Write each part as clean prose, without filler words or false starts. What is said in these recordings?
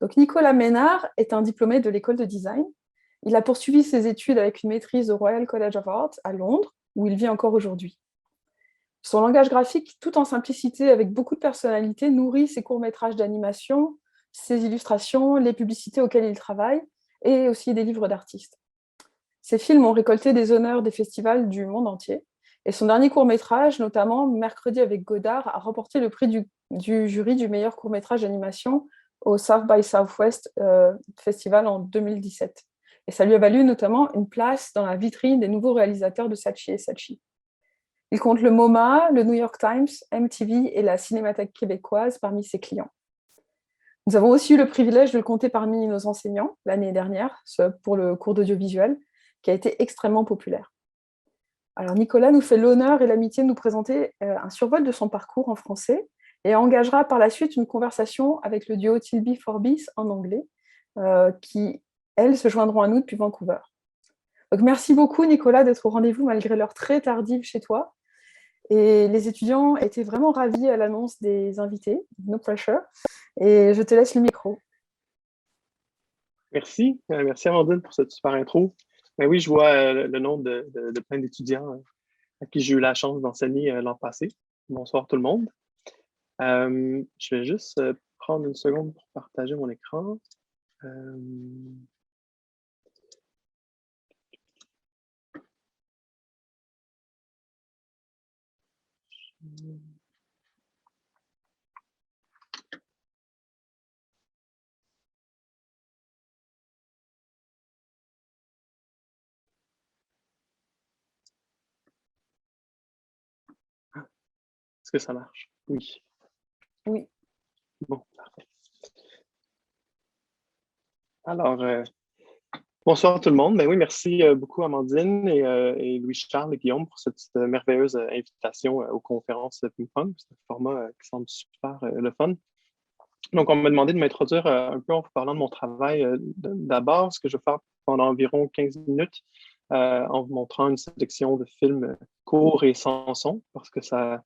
Donc, Nicolas Ménard est un diplômé de l'École de design. Il a poursuivi ses études avec une maîtrise au Royal College of Art à Londres, où il vit encore aujourd'hui. Son langage graphique, tout en simplicité, avec beaucoup de personnalité, nourrit ses courts-métrages d'animation, ses illustrations, les publicités auxquelles il travaille, et aussi des livres d'artistes. Ses films ont récolté des honneurs des festivals du monde entier, et son dernier court-métrage, notamment Mercredi avec Godard, a remporté le prix du jury du meilleur court-métrage d'animation au South by Southwest Festival en 2017. Et ça lui a valu notamment une place dans la vitrine des nouveaux réalisateurs de Saatchi Saatchi. Il compte le MoMA, le New York Times, MTV et la Cinémathèque québécoise parmi ses clients. Nous avons aussi eu le privilège de le compter parmi nos enseignants l'année dernière pour le cours d'audiovisuel, qui a été extrêmement populaire. Alors Nicolas nous fait l'honneur et l'amitié de nous présenter un survol de son parcours en français et engagera par la suite une conversation avec le duo Tilby Forbis en anglais, qui, elles, se joindront à nous depuis Vancouver. Donc merci beaucoup Nicolas d'être au rendez-vous malgré l'heure très tardive chez toi. Et les étudiants étaient vraiment ravis à l'annonce des invités, no pressure, et je te laisse le micro. Merci, merci Amandine pour cette super intro. Ben oui, je vois le nom de plein d'étudiants à qui j'ai eu la chance d'enseigner l'an passé. Bonsoir tout le monde. Je vais juste prendre une seconde pour partager mon écran. Est-ce que ça marche? Oui. Oui. Bon, parfait. Alors, bonsoir tout le monde. Ben oui, merci beaucoup Amandine et Louis-Charles et Guillaume pour cette merveilleuse invitation aux conférences Ping Pong. C'est un format qui semble super le fun. Donc, on m'a demandé de m'introduire un peu en vous parlant de mon travail d'abord, ce que je vais faire pendant environ 15 minutes en vous montrant une sélection de films courts et sans son, parce que ça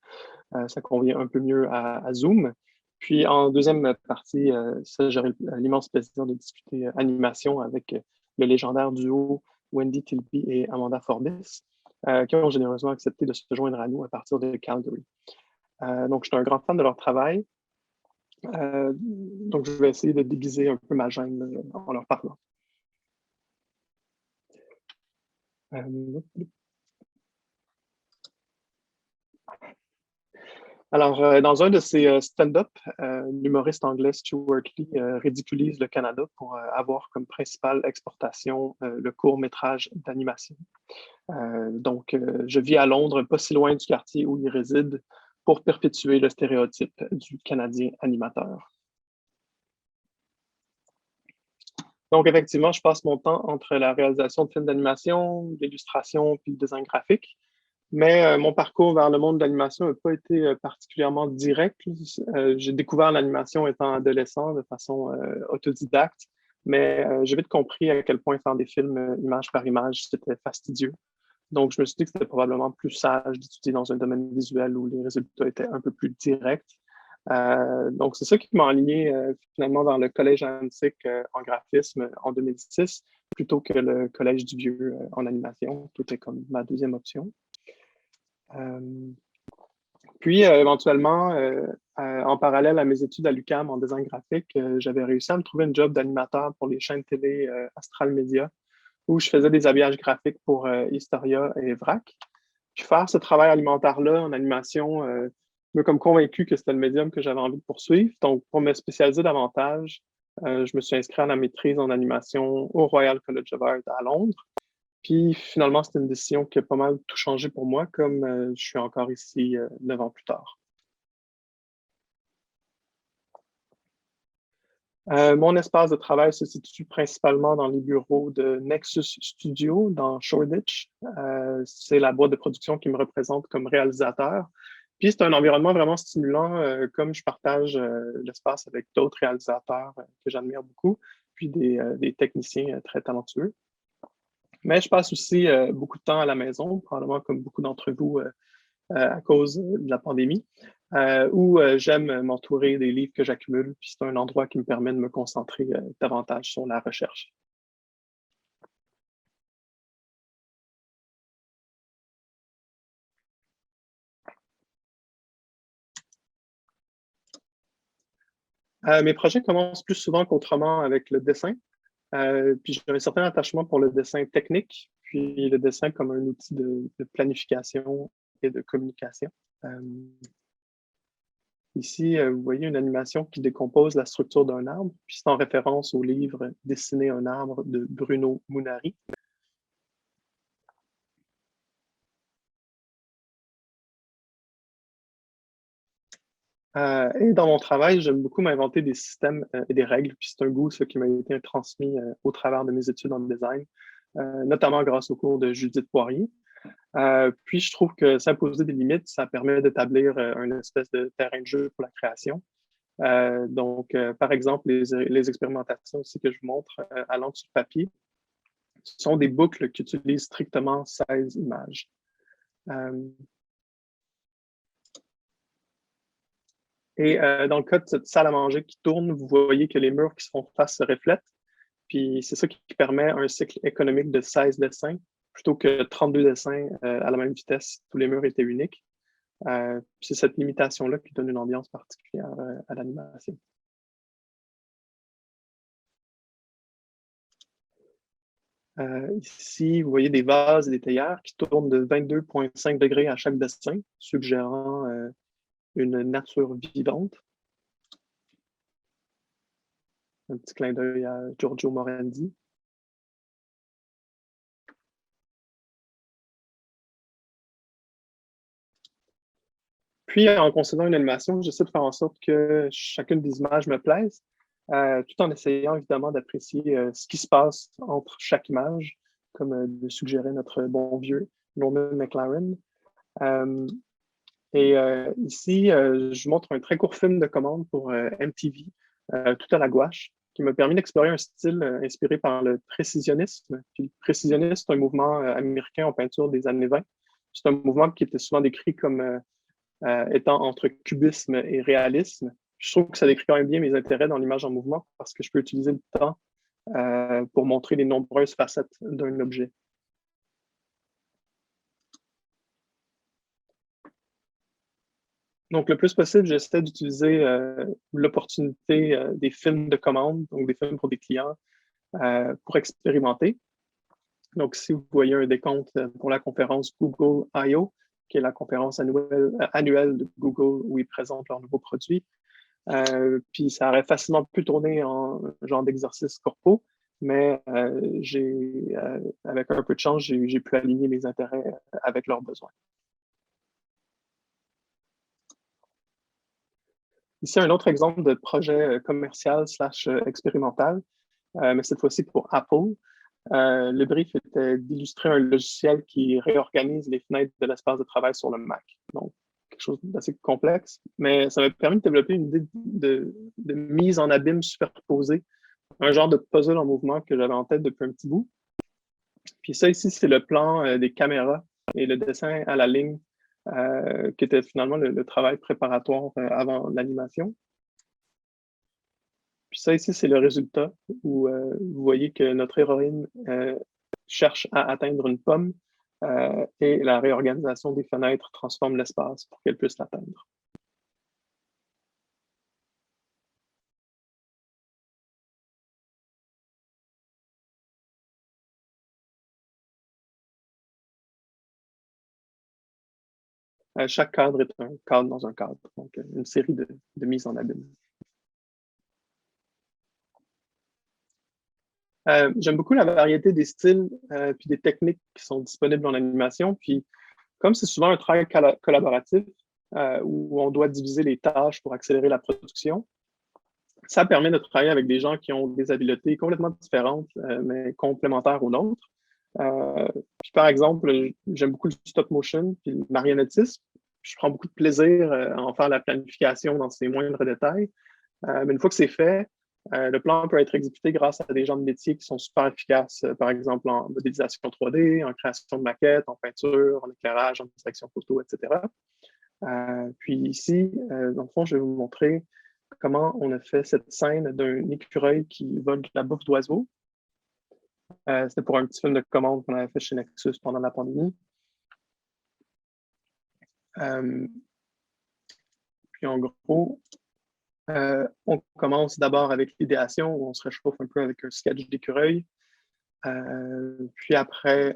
convient un peu mieux à Zoom. Puis en deuxième partie, j'aurai l'immense plaisir de discuter animation avec le légendaire duo Wendy Tilby et Amanda Forbis, qui ont généreusement accepté de se joindre à nous à partir de Calgary. Donc, je suis un grand fan de leur travail. Donc, je vais essayer de déguiser un peu ma gêne en leur parlant. Alors, dans un de ses stand-up, l'humoriste anglais Stuart Lee ridiculise le Canada pour avoir comme principale exportation le court-métrage d'animation. Donc, je vis à Londres, pas si loin du quartier où il réside, pour perpétuer le stéréotype du Canadien animateur. Donc, effectivement, je passe mon temps entre la réalisation de films d'animation, l'illustration puis le design graphique. Mais mon parcours vers le monde de l'animation n'a pas été particulièrement direct. J'ai découvert l'animation étant adolescent de façon autodidacte, mais j'ai vite compris à quel point faire des films image par image, c'était fastidieux. Donc, je me suis dit que c'était probablement plus sage d'étudier dans un domaine visuel où les résultats étaient un peu plus directs. Donc, c'est ça qui m'a enligné finalement dans le collège antique en graphisme en 2006, plutôt que le collège du Vieux en animation, qui était comme ma deuxième option. Puis, éventuellement, en parallèle à mes études à l'UQAM en design graphique, j'avais réussi à me trouver un job d'animateur pour les chaînes télé Astral Media, où je faisais des habillages graphiques pour Historia et VRAC. Puis faire ce travail alimentaire-là en animation m'a comme convaincu que c'était le médium que j'avais envie de poursuivre. Donc, pour me spécialiser davantage, je me suis inscrit à la maîtrise en animation au Royal College of Art à Londres. Puis finalement, c'était une décision qui a pas mal tout changé pour moi, comme je suis encore ici 9 ans plus tard. Mon espace de travail se situe principalement dans les bureaux de Nexus Studio dans Shoreditch. C'est la boîte de production qui me représente comme réalisateur. Puis c'est un environnement vraiment stimulant, comme je partage l'espace avec d'autres réalisateurs que j'admire beaucoup, puis des techniciens très talentueux. Mais je passe aussi beaucoup de temps à la maison, probablement comme beaucoup d'entre vous à cause de la pandémie. où j'aime m'entourer des livres que j'accumule, puis c'est un endroit qui me permet de me concentrer davantage sur la recherche. Mes projets commencent plus souvent qu'autrement avec le dessin. Puis j'ai un certain attachement pour le dessin technique, puis le dessin comme un outil de planification et de communication. Ici, vous voyez une animation qui décompose la structure d'un arbre, puis c'est en référence au livre Dessiner un arbre de Bruno Munari. Et dans mon travail, j'aime beaucoup m'inventer des systèmes et des règles, puis c'est un goût qui m'a été transmis au travers de mes études en design, notamment grâce au cours de Judith Poirier. Puis je trouve que s'imposer des limites, ça permet d'établir une espèce de terrain de jeu pour la création. Par exemple, les expérimentations aussi que je vous montre à l'encre sur papier sont des boucles qui utilisent strictement 16 images. Dans le cas de cette salle à manger qui tourne, vous voyez que les murs qui se font face se reflètent. Puis c'est ça qui permet un cycle économique de 16 dessins plutôt que 32 dessins à la même vitesse. Tous les murs étaient uniques. C'est cette limitation-là qui donne une ambiance particulière à l'animation. Ici, vous voyez des vases et des théières qui tournent de 22,5 degrés à chaque dessin, suggérant une nature vivante. Un petit clin d'œil à Giorgio Morandi. Puis, en concevant une animation, j'essaie de faire en sorte que chacune des images me plaise, tout en essayant évidemment d'apprécier ce qui se passe entre chaque image, comme le suggérait notre bon vieux Norman McLaren. Ici, je montre un très court film de commande pour MTV, tout à la gouache, qui m'a permis d'explorer un style inspiré par le précisionnisme. Puis, le précisionnisme, c'est un mouvement américain en peinture des années 20. C'est un mouvement qui était souvent décrit comme étant entre cubisme et réalisme. Je trouve que ça décrit quand même bien mes intérêts dans l'image en mouvement parce que je peux utiliser le temps pour montrer les nombreuses facettes d'un objet. Donc, le plus possible, j'essaie d'utiliser l'opportunité des films de commande, donc des films pour des clients, pour expérimenter. Donc, si vous voyez un décompte pour la conférence Google I.O., qui est la conférence annuelle de Google où ils présentent leurs nouveaux produits, puis ça aurait facilement pu tourner en genre d'exercice corpo, mais avec un peu de chance, j'ai pu aligner mes intérêts avec leurs besoins. Ici, un autre exemple de projet commercial / expérimental, mais cette fois-ci pour Apple. Le brief était d'illustrer un logiciel qui réorganise les fenêtres de l'espace de travail sur le Mac. Donc, quelque chose d'assez complexe, mais ça m'a permis de développer une idée de mise en abîme superposée, un genre de puzzle en mouvement que j'avais en tête depuis un petit bout. Puis ça ici, c'est le plan des caméras et le dessin à la ligne, qui était finalement le travail préparatoire avant l'animation. Puis ça ici, c'est le résultat où vous voyez que notre héroïne cherche à atteindre une pomme et la réorganisation des fenêtres transforme l'espace pour qu'elle puisse l'atteindre. Chaque cadre est un cadre dans un cadre, donc une série de mises en abîme. J'aime beaucoup la variété des styles puis des techniques qui sont disponibles en animation. Puis, comme c'est souvent un travail collaboratif où on doit diviser les tâches pour accélérer la production, ça permet de travailler avec des gens qui ont des habiletés complètement différentes, mais complémentaires aux nôtres. Puis, par exemple, j'aime beaucoup le stop motion puis le marionnettisme. Je prends beaucoup de plaisir à en faire la planification dans ses moindres détails. Mais une fois que c'est fait, le plan peut être exécuté grâce à des gens de métier qui sont super efficaces, par exemple en modélisation 3D, en création de maquettes, en peinture, en éclairage, en direction photo, etc. Puis ici, dans le fond, je vais vous montrer comment on a fait cette scène d'un écureuil qui vole de la bouffe d'oiseaux. C'était pour un petit film de commande qu'on avait fait chez Nexus pendant la pandémie. Puis en gros, on commence d'abord avec l'idéation, où on se réchauffe un peu avec un sketch d'écureuil. Puis après,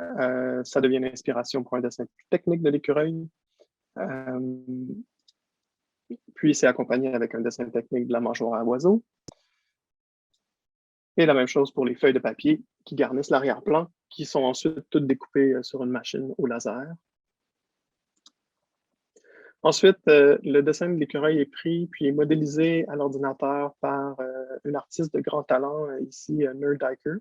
ça devient l'inspiration pour un dessin plus technique de l'écureuil. Puis c'est accompagné avec un dessin technique de la mangeoire à oiseaux. Et la même chose pour les feuilles de papier qui garnissent l'arrière-plan, qui sont ensuite toutes découpées sur une machine au laser. Ensuite, le dessin de l'écureuil est pris puis est modélisé à l'ordinateur par une artiste de grand talent, ici, Nerdiker,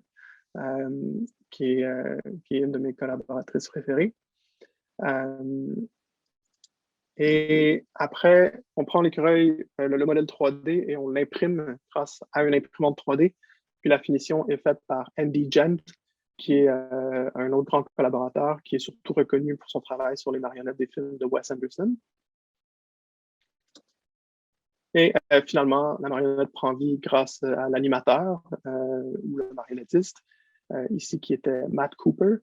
qui est une de mes collaboratrices préférées. Et après, on prend l'écureuil, le modèle 3D, et on l'imprime grâce à une imprimante 3D. Puis la finition est faite par Andy Gent, qui est un autre grand collaborateur, qui est surtout reconnu pour son travail sur les marionnettes des films de Wes Anderson. Et finalement, la marionnette prend vie grâce à l'animateur ou le marionnettiste, ici qui était Matt Cooper,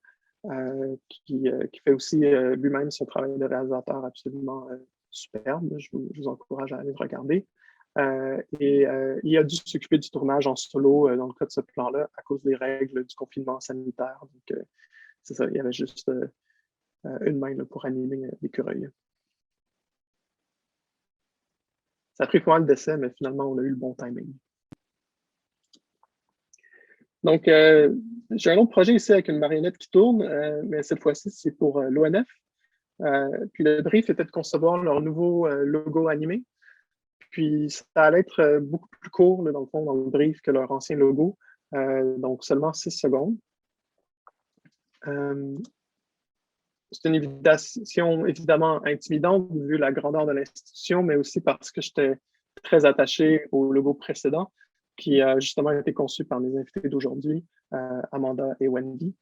qui fait aussi lui-même son travail de réalisateur absolument superbe. Je vous encourage à aller le regarder. Et il a dû s'occuper du tournage en solo dans le cas de ce plan-là à cause des règles du confinement sanitaire. Donc, c'est ça, il y avait juste une main là, pour animer l'écureuil. Ça a pris pas mal d'essais, mais finalement, on a eu le bon timing. Donc, j'ai un autre projet ici avec une marionnette qui tourne, mais cette fois-ci, c'est pour l'ONF. Puis le brief était de concevoir leur nouveau logo animé. Puis ça allait être beaucoup plus court, là, dans le fond, dans le brief que leur ancien logo. Donc, seulement 6 secondes. C'est une invitation évidemment intimidante vu la grandeur de l'institution, mais aussi parce que j'étais très attaché au logo précédent qui a justement été conçu par mes invités d'aujourd'hui, Amanda et Wendy.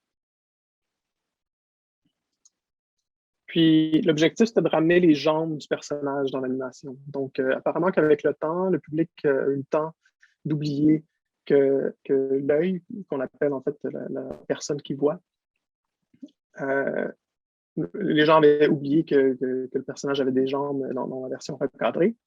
Puis l'objectif, c'était de ramener les jambes du personnage dans l'animation. Donc, apparemment qu'avec le temps, le public a eu le temps d'oublier que l'œil, qu'on appelle en fait la personne qui voit, les gens avaient oublié que le personnage avait des jambes dans la version recadrée.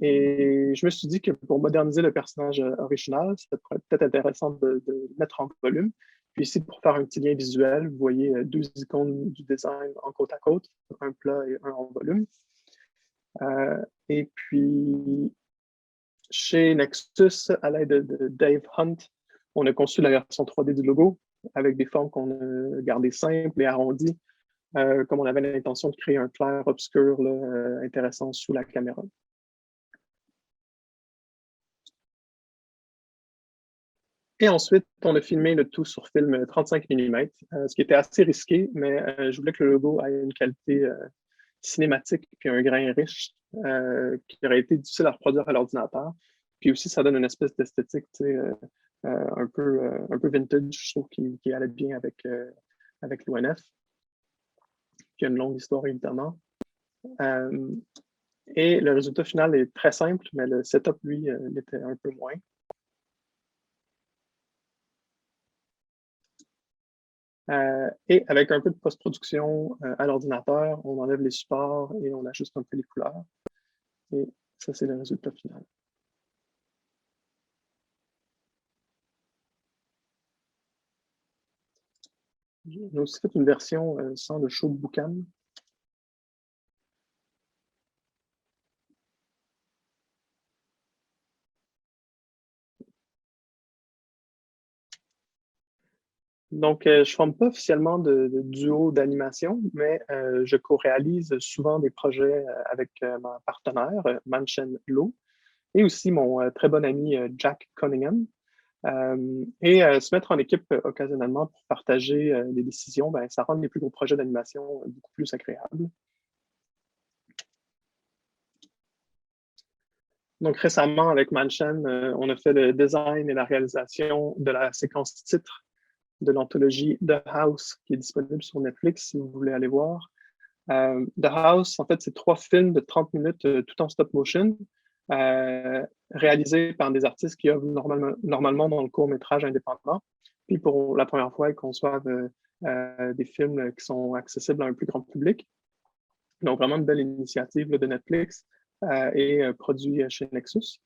Et je me suis dit que pour moderniser le personnage original, c'était peut-être intéressant de le mettre en volume. Puis ici, pour faire un petit lien visuel, vous voyez 2 icônes du design en côte à côte, un plat et un en volume. Et puis, chez Nexus, à l'aide de Dave Hunt, on a conçu la version 3D du logo avec des formes qu'on a gardées simples et arrondies, comme on avait l'intention de créer un clair obscur là, intéressant sous la caméra. Et ensuite, on a filmé le tout sur film 35 mm, ce qui était assez risqué, mais je voulais que le logo ait une qualité cinématique puis un grain riche qui aurait été difficile à reproduire à l'ordinateur. Puis aussi, ça donne une espèce d'esthétique un peu vintage, je trouve, qui allait bien avec l'ONF, qui a une longue histoire, évidemment. Et le résultat final est très simple, mais le setup, lui, l'était un peu moins. Et avec un peu de post-production à l'ordinateur, on enlève les supports et on ajuste un peu les couleurs. Et ça, c'est le résultat final. On a aussi fait une version sans le show de boucan. Donc, je ne forme pas officiellement de duo d'animation, mais je co-réalise souvent des projets avec ma partenaire, Manchen Lo, et aussi mon très bon ami Jack Cunningham. Et se mettre en équipe occasionnellement pour partager des décisions, ben, ça rend les plus gros projets d'animation beaucoup plus agréables. Donc récemment, avec Manchen, on a fait le design et la réalisation de la séquence titre de l'anthologie The House, qui est disponible sur Netflix si vous voulez aller voir. The House, en fait, c'est 3 films de 30 minutes tout en stop motion, réalisés par des artistes qui œuvrent normalement dans le court-métrage indépendant. Puis pour la première fois, ils conçoivent des films qui sont accessibles à un plus grand public. Donc, vraiment une belle initiative là, de Netflix et produit chez Nexus.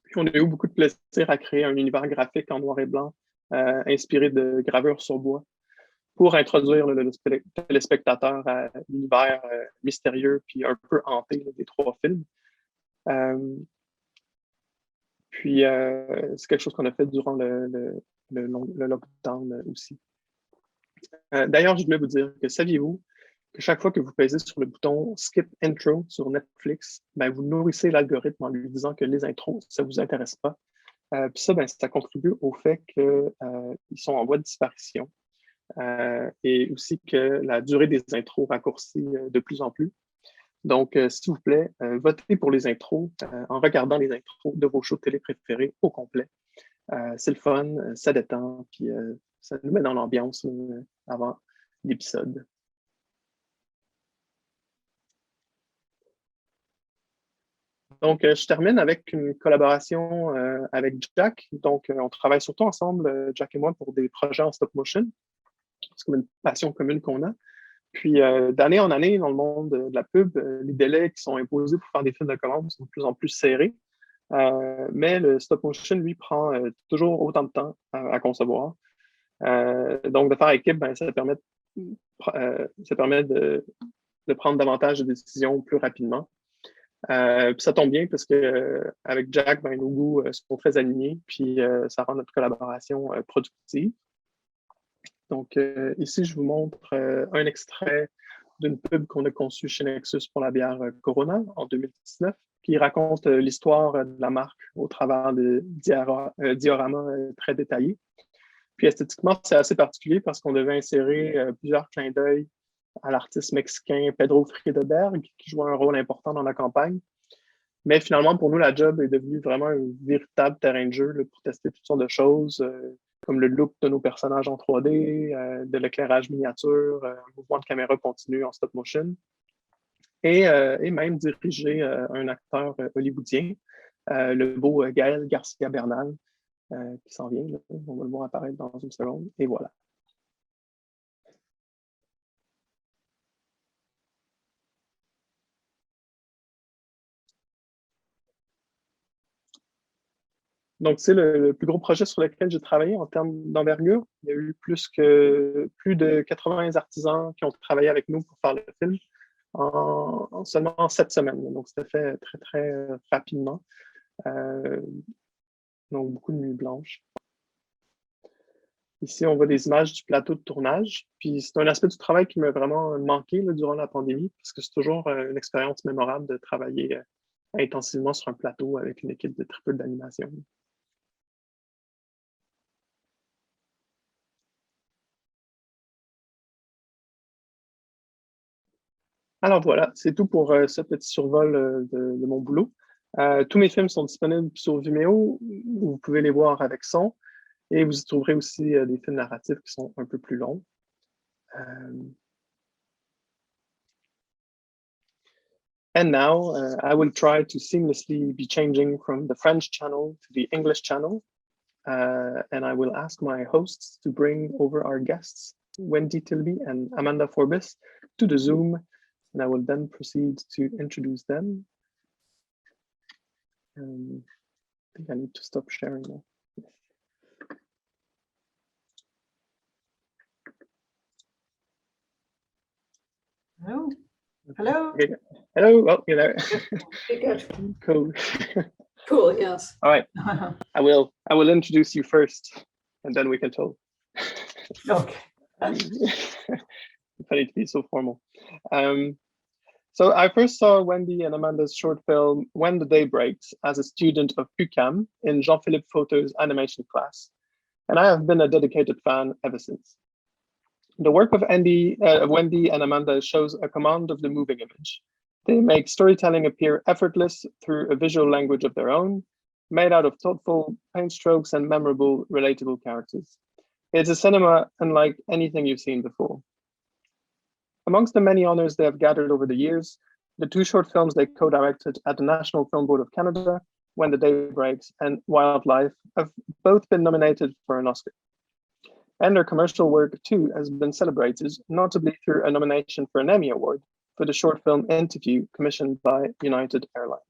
Puis on a eu beaucoup de plaisir à créer un univers graphique en noir et blanc, inspiré de gravures sur bois, pour introduire le téléspectateur à l'univers mystérieux puis un peu hanté là, des 3 films. Puis c'est quelque chose qu'on a fait durant le lockdown aussi. D'ailleurs, je voulais vous dire que saviez-vous que chaque fois que vous pèsez sur le bouton Skip Intro sur Netflix, ben, vous nourrissez l'algorithme en lui disant que les intros, ça ne vous intéresse pas. Puis ça, ben, ça contribue au fait qu'ils sont en voie de disparition et aussi que la durée des intros raccourcit de plus en plus. Donc, s'il vous plaît, votez pour les intros en regardant les intros de vos shows de télé préférés au complet. C'est le fun, ça détend, puis ça nous met dans l'ambiance avant l'épisode. Donc, je termine avec une collaboration avec Jack. Donc, on travaille surtout ensemble, Jack et moi, pour des projets en stop motion. C'est comme une passion commune qu'on a. Puis, d'année en année, dans le monde de la pub, les délais qui sont imposés pour faire des films de commande sont de plus en plus serrés. Mais le stop motion, lui, prend toujours autant de temps à concevoir. Donc, de faire équipe, ben, ça permet de prendre davantage de décisions plus rapidement. Puis ça tombe bien parce que avec Jack, ben, nos goûts sont très alignés, puis ça rend notre collaboration productive. Donc ici, je vous montre un extrait d'une pub qu'on a conçue chez Nexus pour la bière Corona en 2019, qui raconte l'histoire de la marque au travers de dioramas très détaillés. Puis esthétiquement, c'est assez particulier parce qu'on devait insérer plusieurs clins d'œil à l'artiste mexicain Pedro Friedberg, qui joue un rôle important dans la campagne. Mais finalement, pour nous, la job est devenue vraiment un véritable terrain de jeu là, pour tester toutes sortes de choses, comme le look de nos personnages en 3D, de l'éclairage miniature, un mouvement de caméra continu en stop motion, et même diriger un acteur hollywoodien, le beau Gaël Garcia Bernal, qui s'en vient. Là. On va le voir apparaître dans une seconde. Et voilà. Donc, c'est le plus gros projet sur lequel j'ai travaillé en termes d'envergure. Il y a eu plus de 80 artisans qui ont travaillé avec nous pour faire le film en seulement 7 semaines. Donc, c'était fait très, très rapidement. Donc, beaucoup de nuits blanches. Ici, on voit des images du plateau de tournage. Puis, c'est un aspect du travail qui m'a vraiment manqué là, durant la pandémie, parce que c'est toujours une expérience mémorable de travailler intensivement sur un plateau avec une équipe de triple d'animation. Alors voilà, c'est tout pour ce petit survol de mon boulot. Tous mes films sont disponibles sur Vimeo, où vous pouvez les voir avec son, et vous y trouverez aussi des films narratifs qui sont un peu plus longs. And now, I will try to seamlessly be changing from the French channel to the English channel, and I will ask my hosts to bring over our guests, Wendy Tilby and Amanda Forbis, to the Zoom, and I will then proceed to introduce them. I think I need to stop sharing now. Hello. Hello. Okay. Hello. Oh, you're there. Okay, good. Cool. Cool. Yes. All right. I will introduce you first, and then we can talk. Okay. Funny to be so formal. So I first saw Wendy and Amanda's short film When the Day Breaks as a student of UQAM in Jean-Philippe Photo's animation class, and I have been a dedicated fan ever since. The work of Wendy and Amanda shows a command of the moving image. They make storytelling appear effortless through a visual language of their own, made out of thoughtful paint strokes and memorable, relatable characters. It's a cinema unlike anything you've seen before. Amongst the many honors they have gathered over the years, the two short films they co-directed at the National Film Board of Canada, When the Day Breaks and Wildlife, have both been nominated for an Oscar. And their commercial work too has been celebrated, notably through a nomination for an Emmy Award for the short film Interview commissioned by United Airlines.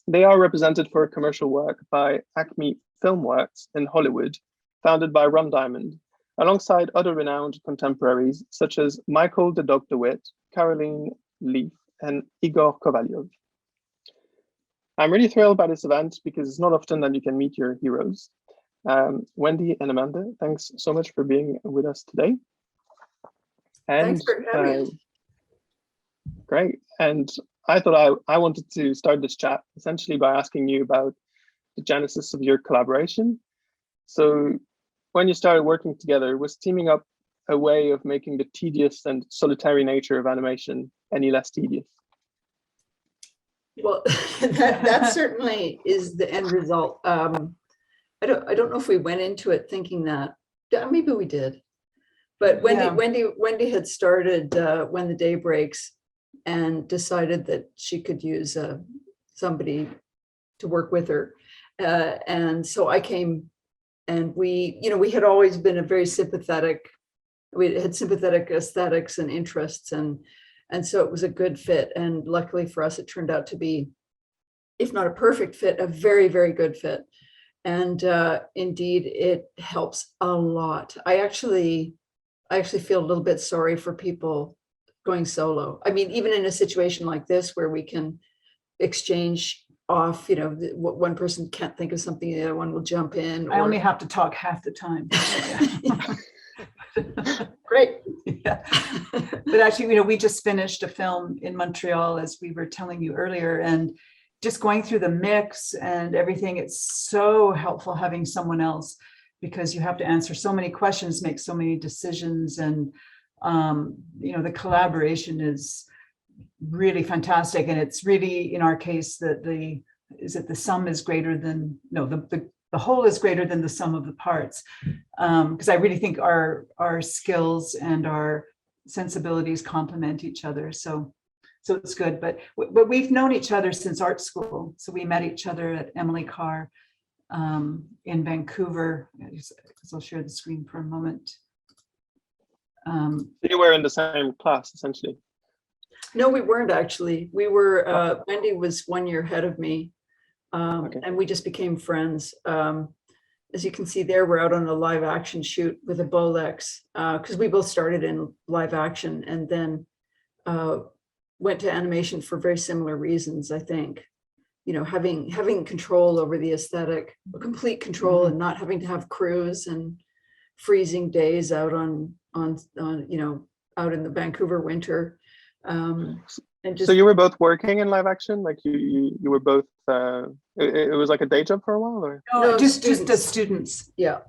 They are represented for commercial work by Acme Filmworks in Hollywood, founded by Ron Diamond, alongside other renowned contemporaries such as Michael the Dog DeWitt, Caroline Leaf, and Igor Kovalyov. I'm really thrilled by this event because it's not often that you can meet your heroes. Wendy and Amanda, thanks so much for being with us today. And, Thanks for having me. Great. And I thought I wanted to start this chat essentially by asking you about the genesis of your collaboration. So when you started working together, was teaming up a way of making the tedious and solitary nature of animation any less tedious? Well, that certainly is the end result. I don't know if we went into it thinking that. Yeah, maybe we did. But Wendy had started When the Day Breaks and decided that she could use somebody to work with her. And so I came, and we had always been a very sympathetic, we had sympathetic aesthetics and interests, and so it was a good fit. And luckily for us, it turned out to be, if not a perfect fit, a very, very good fit. And indeed, it helps a lot. I actually feel a little bit sorry for people going solo. I mean, even in a situation like this where we can exchange off, what one person can't think of something, the other one will jump in. I only have to talk half the time. Great. Yeah. But actually, we just finished a film in Montreal, as we were telling you earlier, and just going through the mix and everything, it's so helpful having someone else, because you have to answer so many questions, make so many decisions, and the collaboration is really fantastic. And it's really, in our case, that the sum is greater than, the whole is greater than the sum of the parts. Because I really think our skills and our sensibilities complement each other. So it's good. But we've known each other since art school. So we met each other at Emily Carr in Vancouver. I'll share the screen for a moment. You were in the same class, essentially. No, we weren't actually. We were, Wendy was 1 year ahead of me, and we just became friends. As you can see there, we're out on a live action shoot with a Bolex, because we both started in live action and then went to animation for very similar reasons, I think. Having control over the aesthetic, complete control, and not having to have crews and freezing days out on out in the Vancouver winter. So you were both working in live action, like you were both. It was like a day job for a while, or no, just as students. Yeah,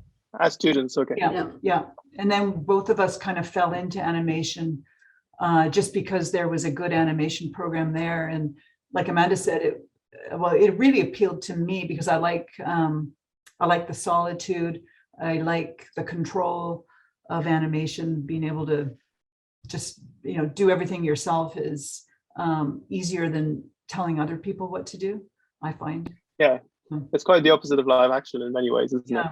as students. Okay. Yeah. And then both of us kind of fell into animation, just because there was a good animation program there, and like Amanda said, it really appealed to me because I like the solitude, I like the control of animation, being able to just do everything yourself is easier than telling other people what to do, I find. Yeah, it's quite the opposite of live action in many ways, isn't it?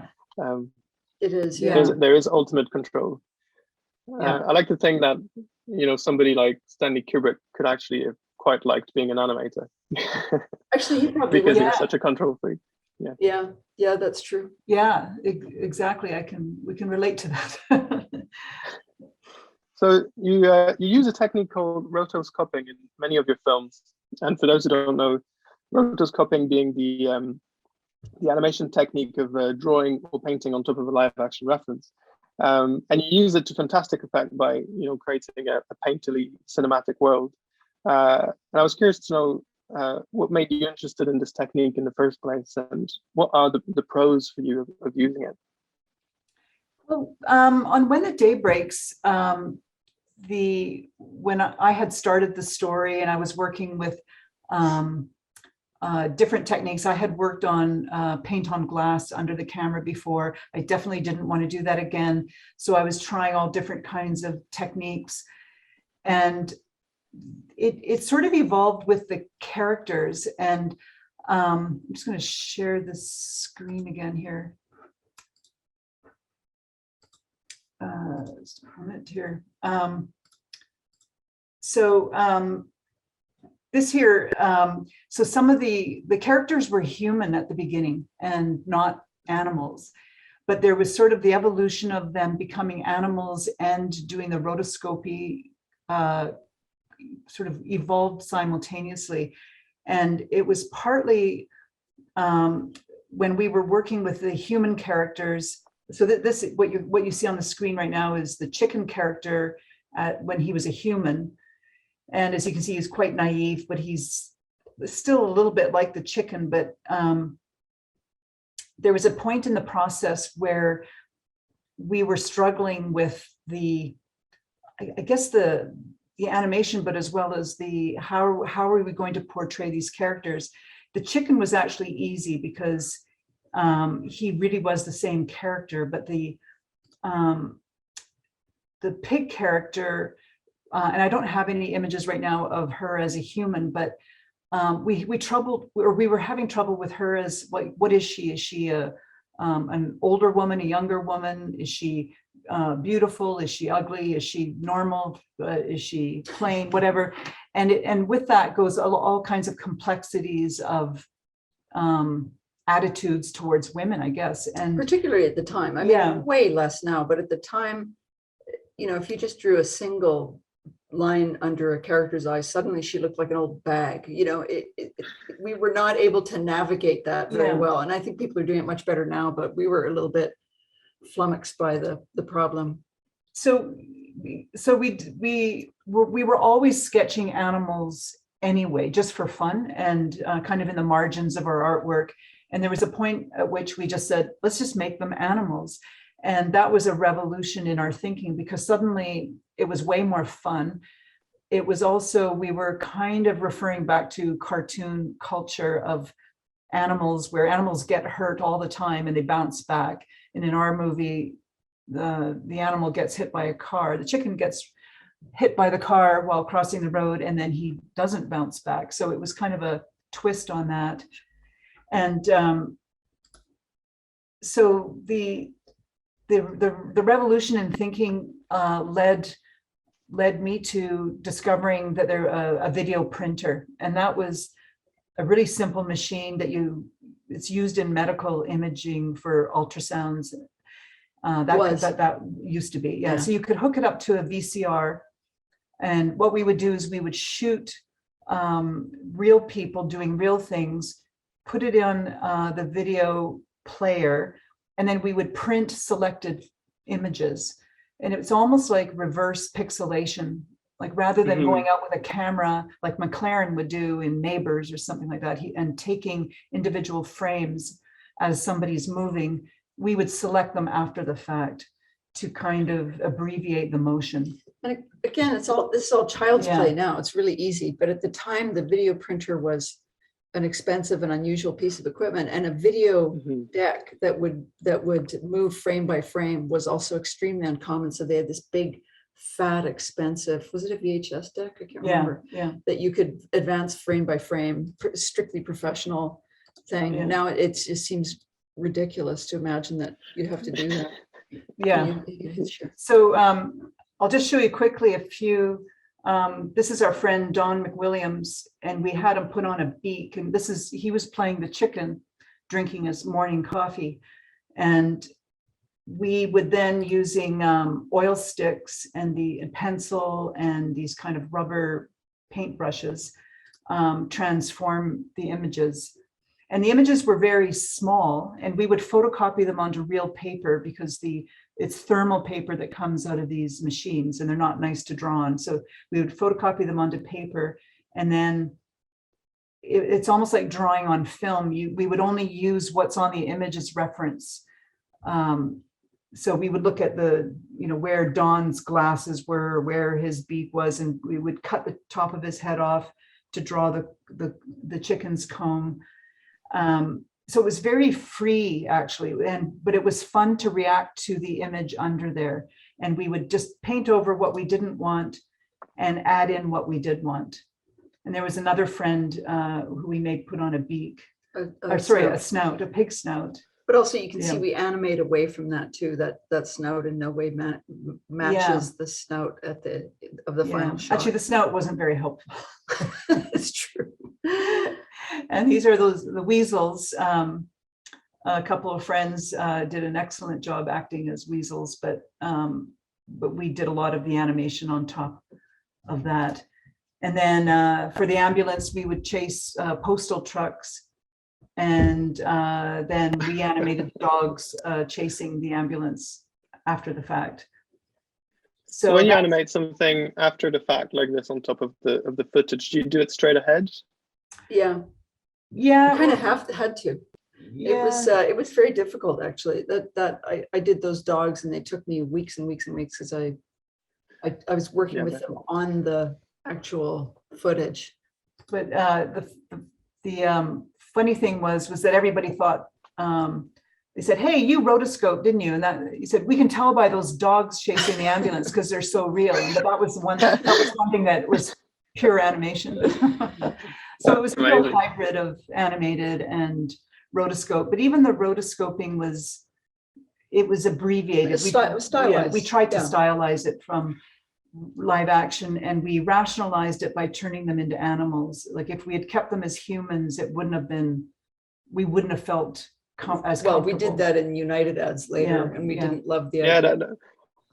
It is. Yeah, there is ultimate control. I like to think that somebody like Stanley Kubrick could actually have quite liked being an animator. Actually, he probably because would. he's such a control freak. Yeah, that's true. Yeah, exactly. We can relate to that. So you use a technique called rotoscoping in many of your films, and for those who don't know, rotoscoping being the animation technique of drawing or painting on top of a live action reference, and you use it to fantastic effect by creating a painterly cinematic world. And I was curious to know what made you interested in this technique in the first place, and what are the pros for you of using it? Well, on When the Day Breaks, when I had started the story and I was working with different techniques. I had worked on paint on glass under the camera before. I definitely didn't want to do that again. So I was trying all different kinds of techniques. And it sort of evolved with the characters. And I'm just going to share the screen again here. Just a moment here. This here, so some of the characters were human at the beginning and not animals, but there was sort of the evolution of them becoming animals and doing the rotoscopy sort of evolved simultaneously. And it was partly when we were working with the human characters. So that this, what you see on the screen right now is the chicken character when he was a human. And as you can see, he's quite naive, but he's still a little bit like the chicken. But there was a point in the process where we were struggling with the animation, but as well as the how are we going to portray these characters. The chicken was actually easy because he really was the same character, but the pig character, and I don't have any images right now of her as a human, but we were having trouble with her as what is she? Is she an older woman, a younger woman? Is she beautiful? Is she ugly? Is she normal? Is she plain? Whatever. And with that goes all kinds of complexities of attitudes towards women, I guess. And particularly at the time, I mean, way less now, but at the time, if you just drew a single line under a character's eye, suddenly she looked like an old bag. We were not able to navigate that very well. And I think people are doing it much better now, but we were a little bit flummoxed by the problem. So we were always sketching animals anyway, just for fun and kind of in the margins of our artwork. And there was a point at which we just said, let's just make them animals. And that was a revolution in our thinking, because suddenly it was way more fun. It was also, we were kind of referring back to cartoon culture of animals, where animals get hurt all the time and they bounce back. And in our movie, the animal gets hit by a car. The chicken gets hit by the car while crossing the road, and then he doesn't bounce back. So it was kind of a twist on that. And so the revolution in thinking led me to discovering that a video printer, and that was a really simple machine that it's used in medical imaging for ultrasounds. That used to be, yeah. So you could hook it up to a VCR, and what we would do is we would shoot real people doing real things, put it on the video player, and then we would print selected images. And it's almost like reverse pixelation, like rather than going out with a camera like McLaren would do in Neighbors or something like that, and taking individual frames as somebody's moving, we would select them after the fact to kind of abbreviate the motion. And again, this is all child's play now. It's really easy. But at the time, the video printer was an expensive and unusual piece of equipment, and a video deck that would move frame by frame was also extremely uncommon. So they had this big, fat, expensive, was it a VHS deck? I can't remember. Yeah. That you could advance frame by frame, strictly professional thing. Yeah. Now it just seems ridiculous to imagine that you'd have to do that. Yeah. So I'll just show you quickly a few. This is our friend Don McWilliams, and we had him put on a beak, and he was playing the chicken, drinking his morning coffee, and we would then, using oil sticks and the pencil and these kind of rubber paintbrushes, transform the images. And the images were very small, and we would photocopy them onto real paper, because it's thermal paper that comes out of these machines, and they're not nice to draw on. So we would photocopy them onto paper, and then it's almost like drawing on film. We would only use what's on the image as reference. So we would look at where Don's glasses were, where his beak was, and we would cut the top of his head off, to draw the chicken's comb. So it was very free, actually, but it was fun to react to the image under there. And we would just paint over what we didn't want and add in what we did want. And there was another friend who we made put on a beak, a snout, a pig snout. But also you can see we animate away from that too. That snout in no way matches the snout of the final shot. Actually, the snout wasn't very helpful. It's true. And these are the weasels. A couple of friends did an excellent job acting as weasels, but we did a lot of the animation on top of that. And then for the ambulance, we would chase postal trucks, and then we animated dogs chasing the ambulance after the fact. So when you animate something after the fact like this on top of the footage, do you do it straight ahead? Yeah. Yeah. You kind of had to. Yeah. It was very difficult, actually. I did those dogs, and they took me weeks and weeks and weeks because I was working with them on the actual footage. But the funny thing was that everybody thought, they said, "Hey, you rotoscope, didn't you?" And he said, "We can tell by those dogs chasing the ambulance because they're so real." And that was one thing that was pure animation. So it was a real hybrid of animated and rotoscope. But even the rotoscoping was abbreviated. It was stylized. We tried to stylize it from live action, and we rationalized it by turning them into animals. Like if we had kept them as humans, we wouldn't have felt as well. We did that in United Ads later, and we didn't love the idea.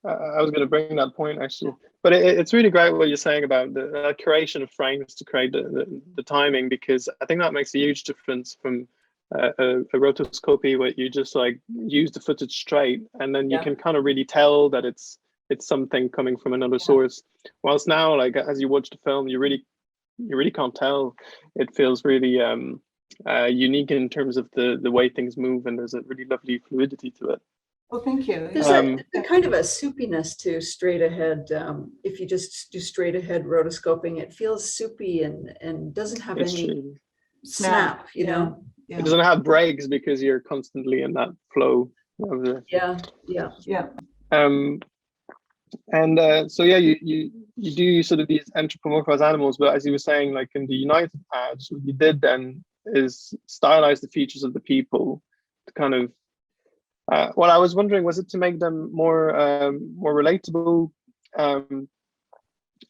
I was going to bring that point, actually, but it's really great what you're saying about the curation of frames to create the timing, because I think that makes a huge difference from a rotoscopy where you just like use the footage straight, and then you can kind of really tell that it's something coming from another source. Whilst now, like as you watch the film, you really can't tell. It feels really unique in terms of the way things move, and there's a really lovely fluidity to it. Well, thank you. There's a kind of a soupiness to straight ahead. If you just do straight ahead rotoscoping, it feels soupy and doesn't have any snap, you know. It doesn't have breaks because you're constantly in that flow of the so you do sort of these anthropomorphized animals, but as you were saying, like in the United ads, what you did then is stylize the features of the people to kind of what I was wondering, was it to make them more relatable?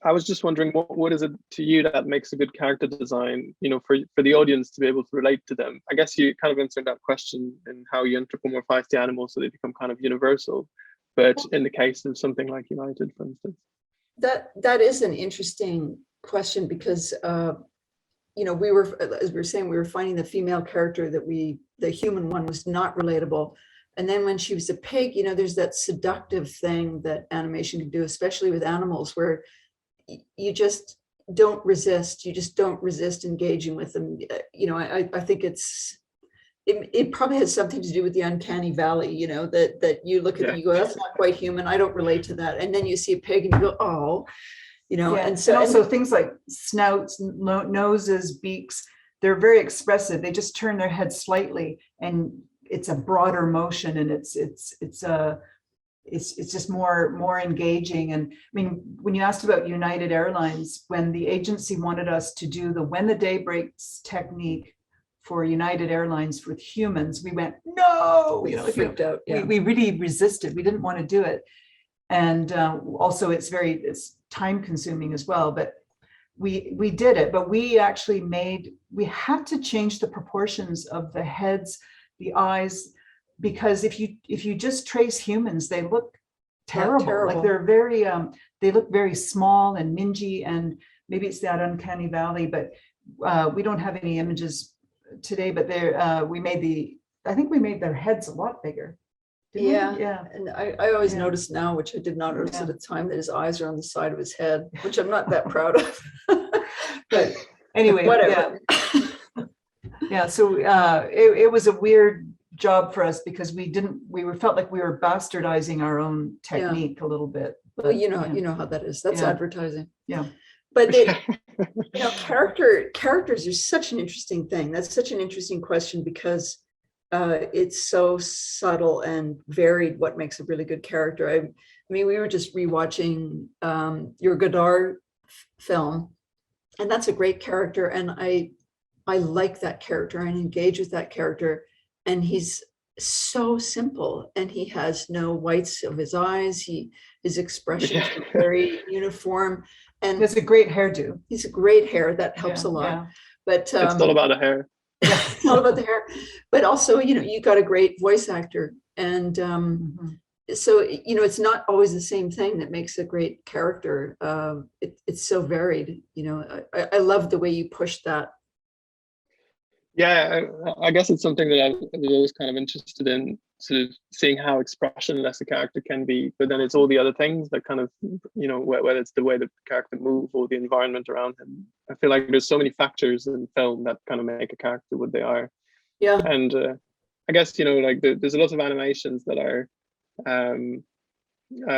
I was just wondering, what is it to you that makes a good character design, you know, for the audience to be able to relate to them? I guess you kind of answered that question in how you anthropomorphize the animals so they become kind of universal. But in the case of something like United, for instance, that is an interesting question, because you know, as we were saying, we were finding the female character the human one was not relatable. And then when she was a pig, you know, there's that seductive thing that animation can do, especially with animals, where you just don't resist. You just don't resist engaging with them. You know, I think it probably has something to do with the uncanny valley, you know, that you look at it, you go, that's not quite human. I don't relate to that. And then you see a pig and you go, oh, you know, and also things like snouts, noses, beaks, they're very expressive. They just turn their head slightly, and it's a broader motion, and it's just more engaging. And I mean, when you asked about United Airlines, when the agency wanted us to do the when the day breaks technique for United Airlines with humans, we went, no, we freaked out. We really resisted. We didn't want to do it. And also it's time consuming as well, but we did it. But we actually we had to change the proportions of the heads, the eyes, because if you just trace humans, they look terrible. Like they're very they look very small and mingy, and maybe it's that uncanny valley, but we don't have any images today, but I think we made their heads a lot bigger. Yeah. And I always notice now, which I did not notice at the time, that his eyes are on the side of his head, which I'm not that proud of. But anyway, whatever. So it was a weird job for us, because we felt like we were bastardizing our own technique a little bit. Well, you know how that is. That's advertising. Yeah. But You know, characters are such an interesting thing. That's such an interesting question because it's so subtle and varied what makes a really good character. I mean, we were just rewatching your Godard film, and that's a great character. And I like that character and engage with that character. And he's so simple, and he has no whites of his eyes. His expression is very uniform. And It's a great hairdo. He's a great hair. That helps a lot. Yeah. But It's all about the hair. it's all about the hair. But also, you know, you got a great voice actor. And so, you know, it's not always the same thing that makes a great character. It's so varied. You know, I love the way you push that. Yeah, I guess it's something that I was always kind of interested in, sort of seeing how expressionless a character can be, but then it's all the other things that kind of, you know, whether it's the way the character moves or the environment around him. I feel like there's so many factors in film that kind of make a character what they are. Yeah. And I guess, you know, like there's a lot of animations that are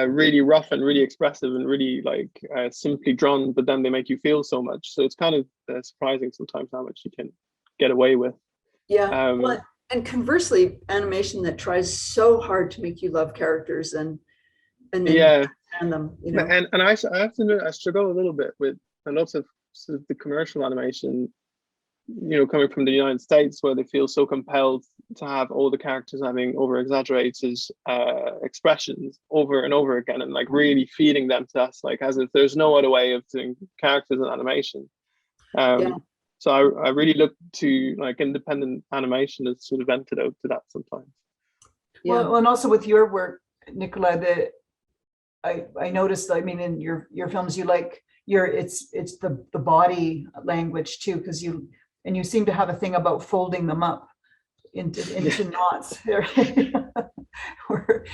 really rough and really expressive and really like simply drawn, but then they make you feel so much. So it's kind of surprising sometimes how much you can get away with. Yeah. Well, and conversely, animation that tries so hard to make you love characters and then understand them, you know. And I have to admit, I struggle a little bit with a lot of sort of the commercial animation, you know, coming from the United States, where they feel so compelled to have all the characters having over exaggerated expressions over and over again, and like really feeding them to us, like as if there's no other way of doing characters in animation. So I really look to like independent animation as sort of antidote to that sometimes. Yeah. Well, and also with your work, Nicola, that I noticed, I mean, in your films, you like it's the body language too, because you seem to have a thing about folding them up into knots or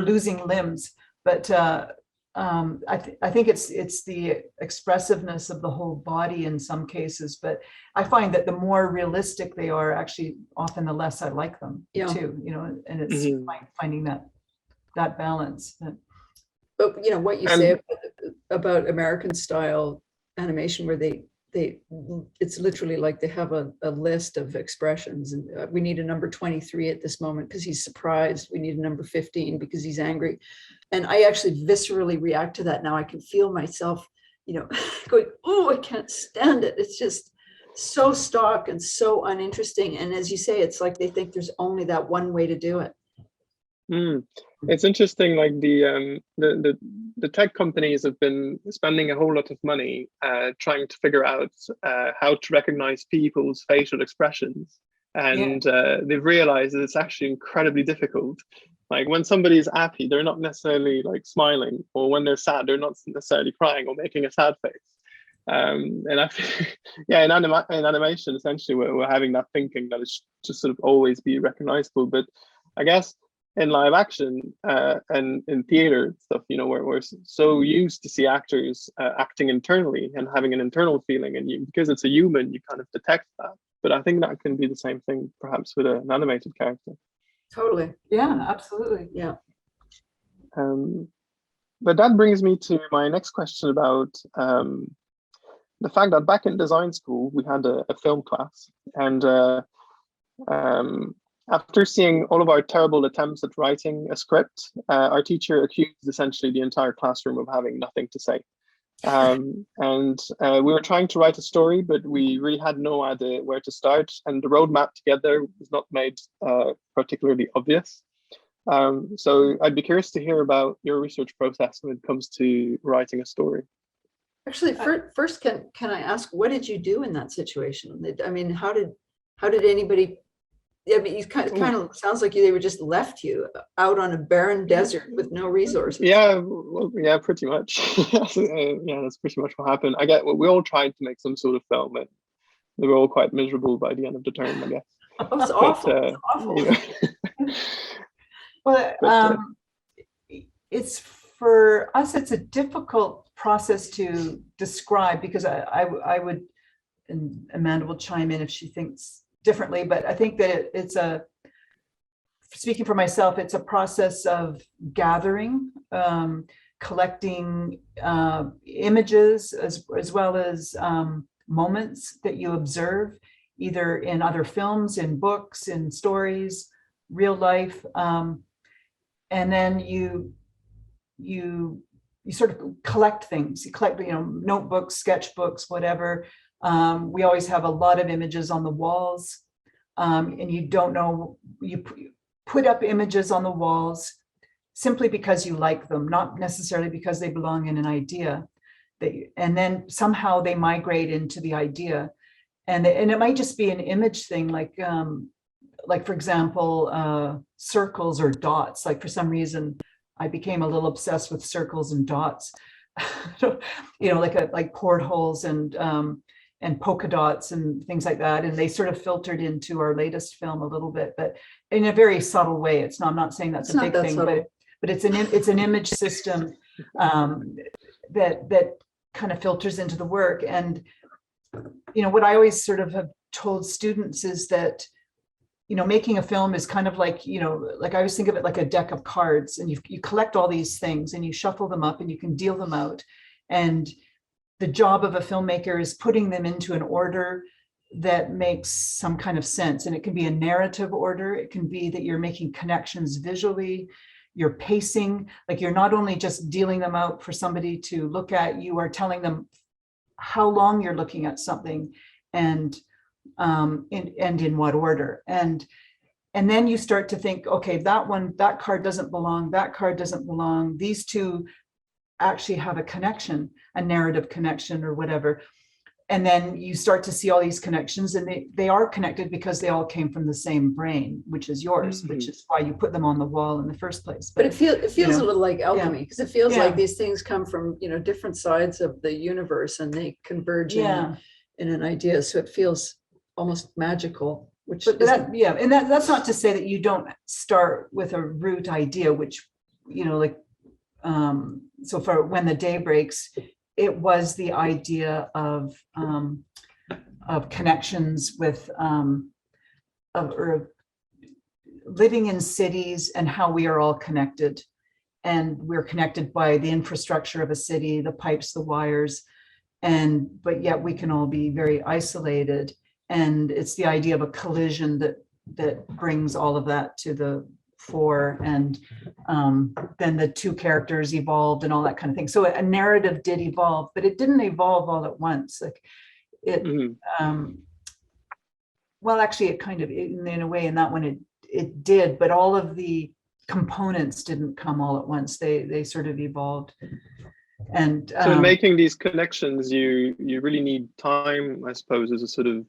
losing limbs. But I think it's the expressiveness of the whole body in some cases, but I find that the more realistic they are, actually often the less I like them too, you know, and it's finding that balance. But you know what you say about American style animation, where it's literally like they have a list of expressions, and we need a number 23 at this moment because he's surprised. We need a number 15 because he's angry. And I actually viscerally react to that now. I can feel myself, you know, going, oh, I can't stand it. It's just so stock and so uninteresting. And as you say, it's like they think there's only that one way to do it. It's interesting, like the tech companies have been spending a whole lot of money trying to figure out how to recognize people's facial expressions, and they've realized that it's actually incredibly difficult. Like when somebody's happy, they're not necessarily like smiling, or when they're sad, they're not necessarily crying or making a sad face. And I feel, in animation, essentially, we're having that thinking that it's just sort of always be recognizable. But I guess in live action and in theater stuff, you know, we're so used to see actors acting internally and having an internal feeling, and because it's a human, you kind of detect that. But I think that can be the same thing perhaps with an animated character. Totally. Yeah, absolutely. Yeah. But that brings me to my next question about the fact that back in design school, we had a film class, and after seeing all of our terrible attempts at writing a script, our teacher accused essentially the entire classroom of having nothing to say. And we were trying to write a story, but we really had no idea where to start, and the roadmap to get there was not made particularly obvious. So I'd be curious to hear about your research process when it comes to writing a story. Actually, first, can I ask, what did you do in that situation? I mean, how did anybody? I mean, it kind of sounds like they were just left you out on a barren desert with no resources. Yeah, well, yeah, pretty much. Yeah, that's pretty much what happened. I get. We all tried to make some sort of film, and they were all quite miserable by the end of the term, I guess. It was awful. It was awful. You know. Well, it's for us, it's a difficult process to describe, because I would, and Amanda will chime in if she thinks differently, but I think that speaking for myself, it's a process of gathering, collecting images as well as moments that you observe, either in other films, in books, in stories, real life. And then you sort of collect things. You collect, notebooks, sketchbooks, whatever. We always have a lot of images on the walls. And you don't know, you put up images on the walls simply because you like them, not necessarily because they belong in an idea. And then somehow they migrate into the idea. And it might just be an image thing, like for example, circles or dots. Like for some reason, I became a little obsessed with circles and dots, like portholes and polka dots and things like that. And they sort of filtered into our latest film a little bit, but in a very subtle way. I'm not saying that's a big thing, but it's an image system that kind of filters into the work. And what I always sort of have told students is that making a film is kind of like I always think of it like a deck of cards, and you collect all these things and you shuffle them up and you can deal them out. And the job of a filmmaker is putting them into an order that makes some kind of sense. And it can be a narrative order. It can be that you're making connections visually, you're pacing, like you're not only just dealing them out for somebody to look at, you are telling them how long you're looking at something and in what order. And then you start to think, okay, that card doesn't belong, that card doesn't belong. These two actually have a connection, a narrative connection or whatever. And then you start to see all these connections, and they are connected because they all came from the same brain, which is yours, which is why you put them on the wall in the first place. But it feels a little like alchemy, because it feels like these things come from different sides of the universe, and they converge in an idea. So it feels almost magical. That's not to say that you don't start with a root idea, which so for When the Day Breaks, it was the idea of connections with or living in cities and how we are all connected. And we're connected by the infrastructure of a city, the pipes, the wires, but yet we can all be very isolated. And it's the idea of a collision that brings all of that to the fore. And then the two characters evolved and all that kind of thing. So a narrative did evolve, but it didn't evolve all at once. Like it, well, actually it kind of, in a way, in that one it did, but all of the components didn't come all at once. They sort of evolved. And so in making these connections, you really need time, I suppose, as a sort of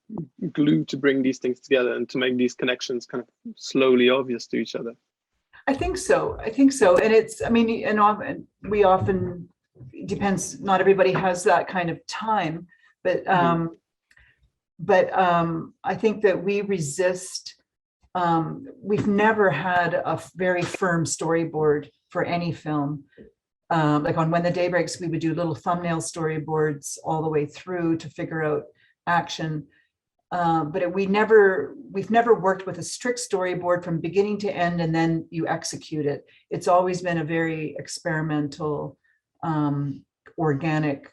glue to bring these things together and to make these connections kind of slowly obvious to each other. I think so. And it's, and we often, depends, not everybody has that kind of time, but I think that we resist, we've never had a very firm storyboard for any film. Like on When the Day Breaks, we would do little thumbnail storyboards all the way through to figure out action. But we've never worked with a strict storyboard from beginning to end, and then you execute it. It's always been a very experimental, organic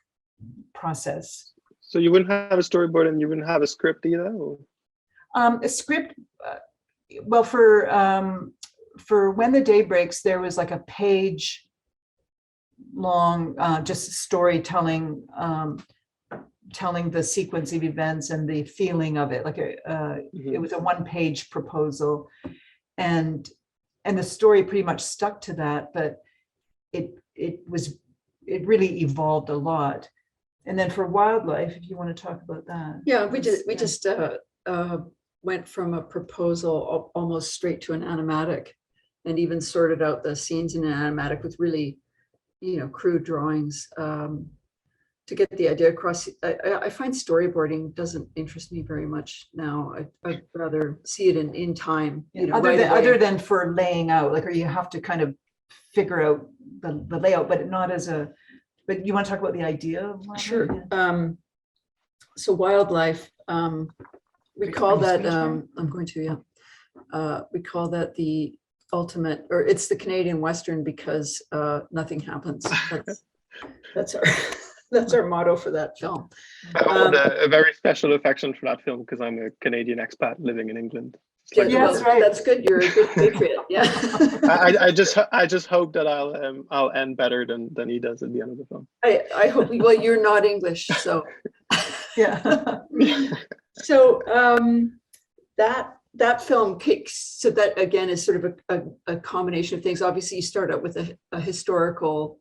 process. So you wouldn't have a storyboard and you wouldn't have a script either? Or? A script, well, for When the Day Breaks, there was like a page long, just storytelling, telling the sequence of events and the feeling of it. Like it was a one-page proposal, and the story pretty much stuck to that, but it really evolved a lot. And then for Wildlife, if you want to talk about that. Yeah, we just went from a proposal almost straight to an animatic, and even sorted out the scenes in an animatic with really, crude drawings to get the idea across. I find storyboarding doesn't interest me very much now. I'd rather see it in time. Other than for laying out, like, or you have to kind of figure out the layout, but not as a. But you want to talk about the idea of Wildlife? Sure. So Wildlife, we call that. I'm going to. We call that the ultimate, or it's the Canadian Western because nothing happens. That's our that's our motto for that film. I hold a very special affection for that film because I'm a Canadian expat living in England. Yeah, that's right. That's good. You're a good patriot. Yeah. I just hope that I'll end better than he does at the end of the film. I hope. Well, you're not English, so Yeah. so that film kicks. So that again is sort of a combination of things. Obviously, you start out with a historical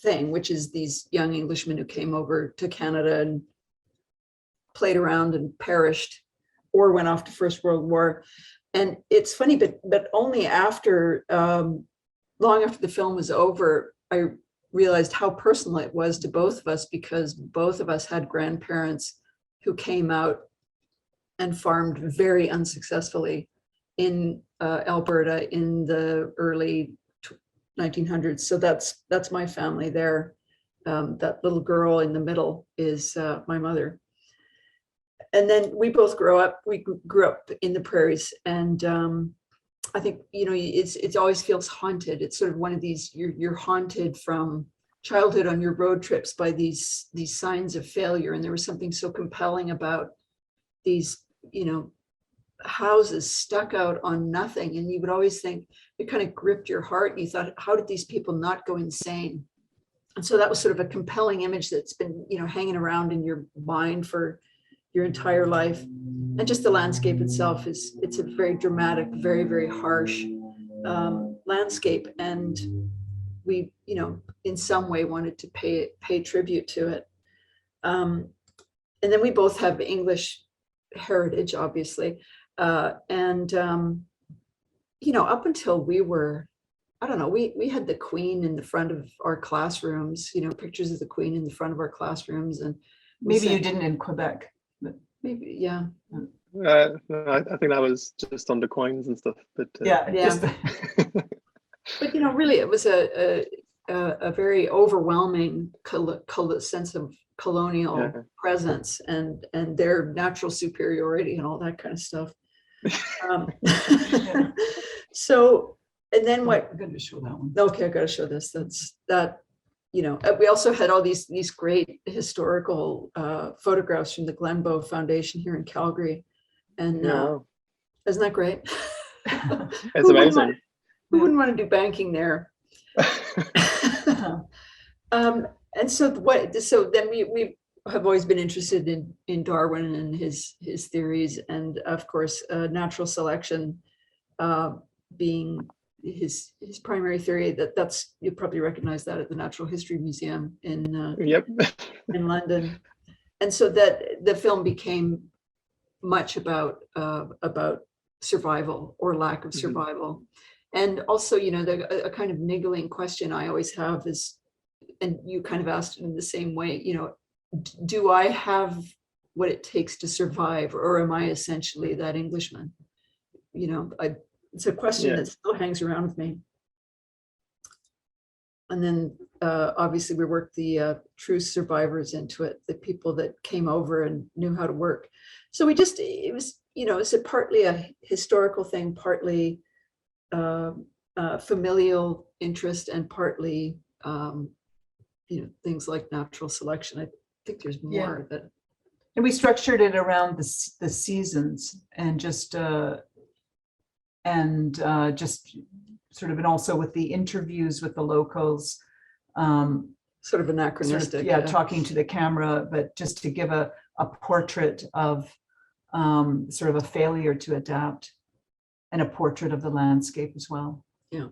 thing, which is these young Englishmen who came over to Canada and played around and perished, or went off to First World War. And it's funny, but only after, long after the film was over, I realized how personal it was to both of us, because both of us had grandparents who came out and farmed very unsuccessfully in Alberta in the early 1900s. So that's my family there. That little girl in the middle is my mother. And then we both grew up in the prairies, and I think, you know, it always feels haunted. It's sort of one of these, you're haunted from childhood on your road trips by these signs of failure. And there was something so compelling about these, you know, houses stuck out on nothing. And you would always think, it kind of gripped your heart. And you thought, how did these people not go insane? And so that was sort of a compelling image that's been, you know, hanging around in your mind for your entire life. And just the landscape itself it's a very dramatic, very, very harsh landscape. And we, you know, in some way wanted to pay tribute to it. And then we both have English heritage, obviously. You know, up until we were, I don't know, we had the Queen in the front of our classrooms, you know, pictures of the Queen in the front of our classrooms. And maybe you didn't in Quebec. Maybe, yeah. I think that was just on the coins and stuff. But Yeah. But you know, really, it was a very overwhelming sense of colonial presence and their natural superiority and all that kind of stuff. So, and then what? I'm going to show that one. Okay, I got to show this. That. You know, we also had all these great historical photographs from the Glenbow Foundation here in Calgary, and isn't that great? It's amazing. Who wouldn't want to do banking there? And so then we have always been interested in Darwin and his theories, and of course natural selection being his primary theory. That's, you probably recognize that at the Natural History Museum in London. And so that the film became much about survival or lack of survival. And also, you know, a kind of niggling question I always have is, and you kind of asked it in the same way, you know, do I have what it takes to survive, or am I essentially that Englishman? You know, it's a question that still hangs around with me. And then obviously we worked the true survivors into it, the people that came over and knew how to work. So it was, you know, it's partly a historical thing, partly familial interest, and partly, you know, things like natural selection. I think there's more that. And we structured it around the seasons, and just sort of, and also with the interviews with the locals, sort of anachronistic, talking to the camera, but just to give a portrait of sort of a failure to adapt, and a portrait of the landscape as well. Yeah.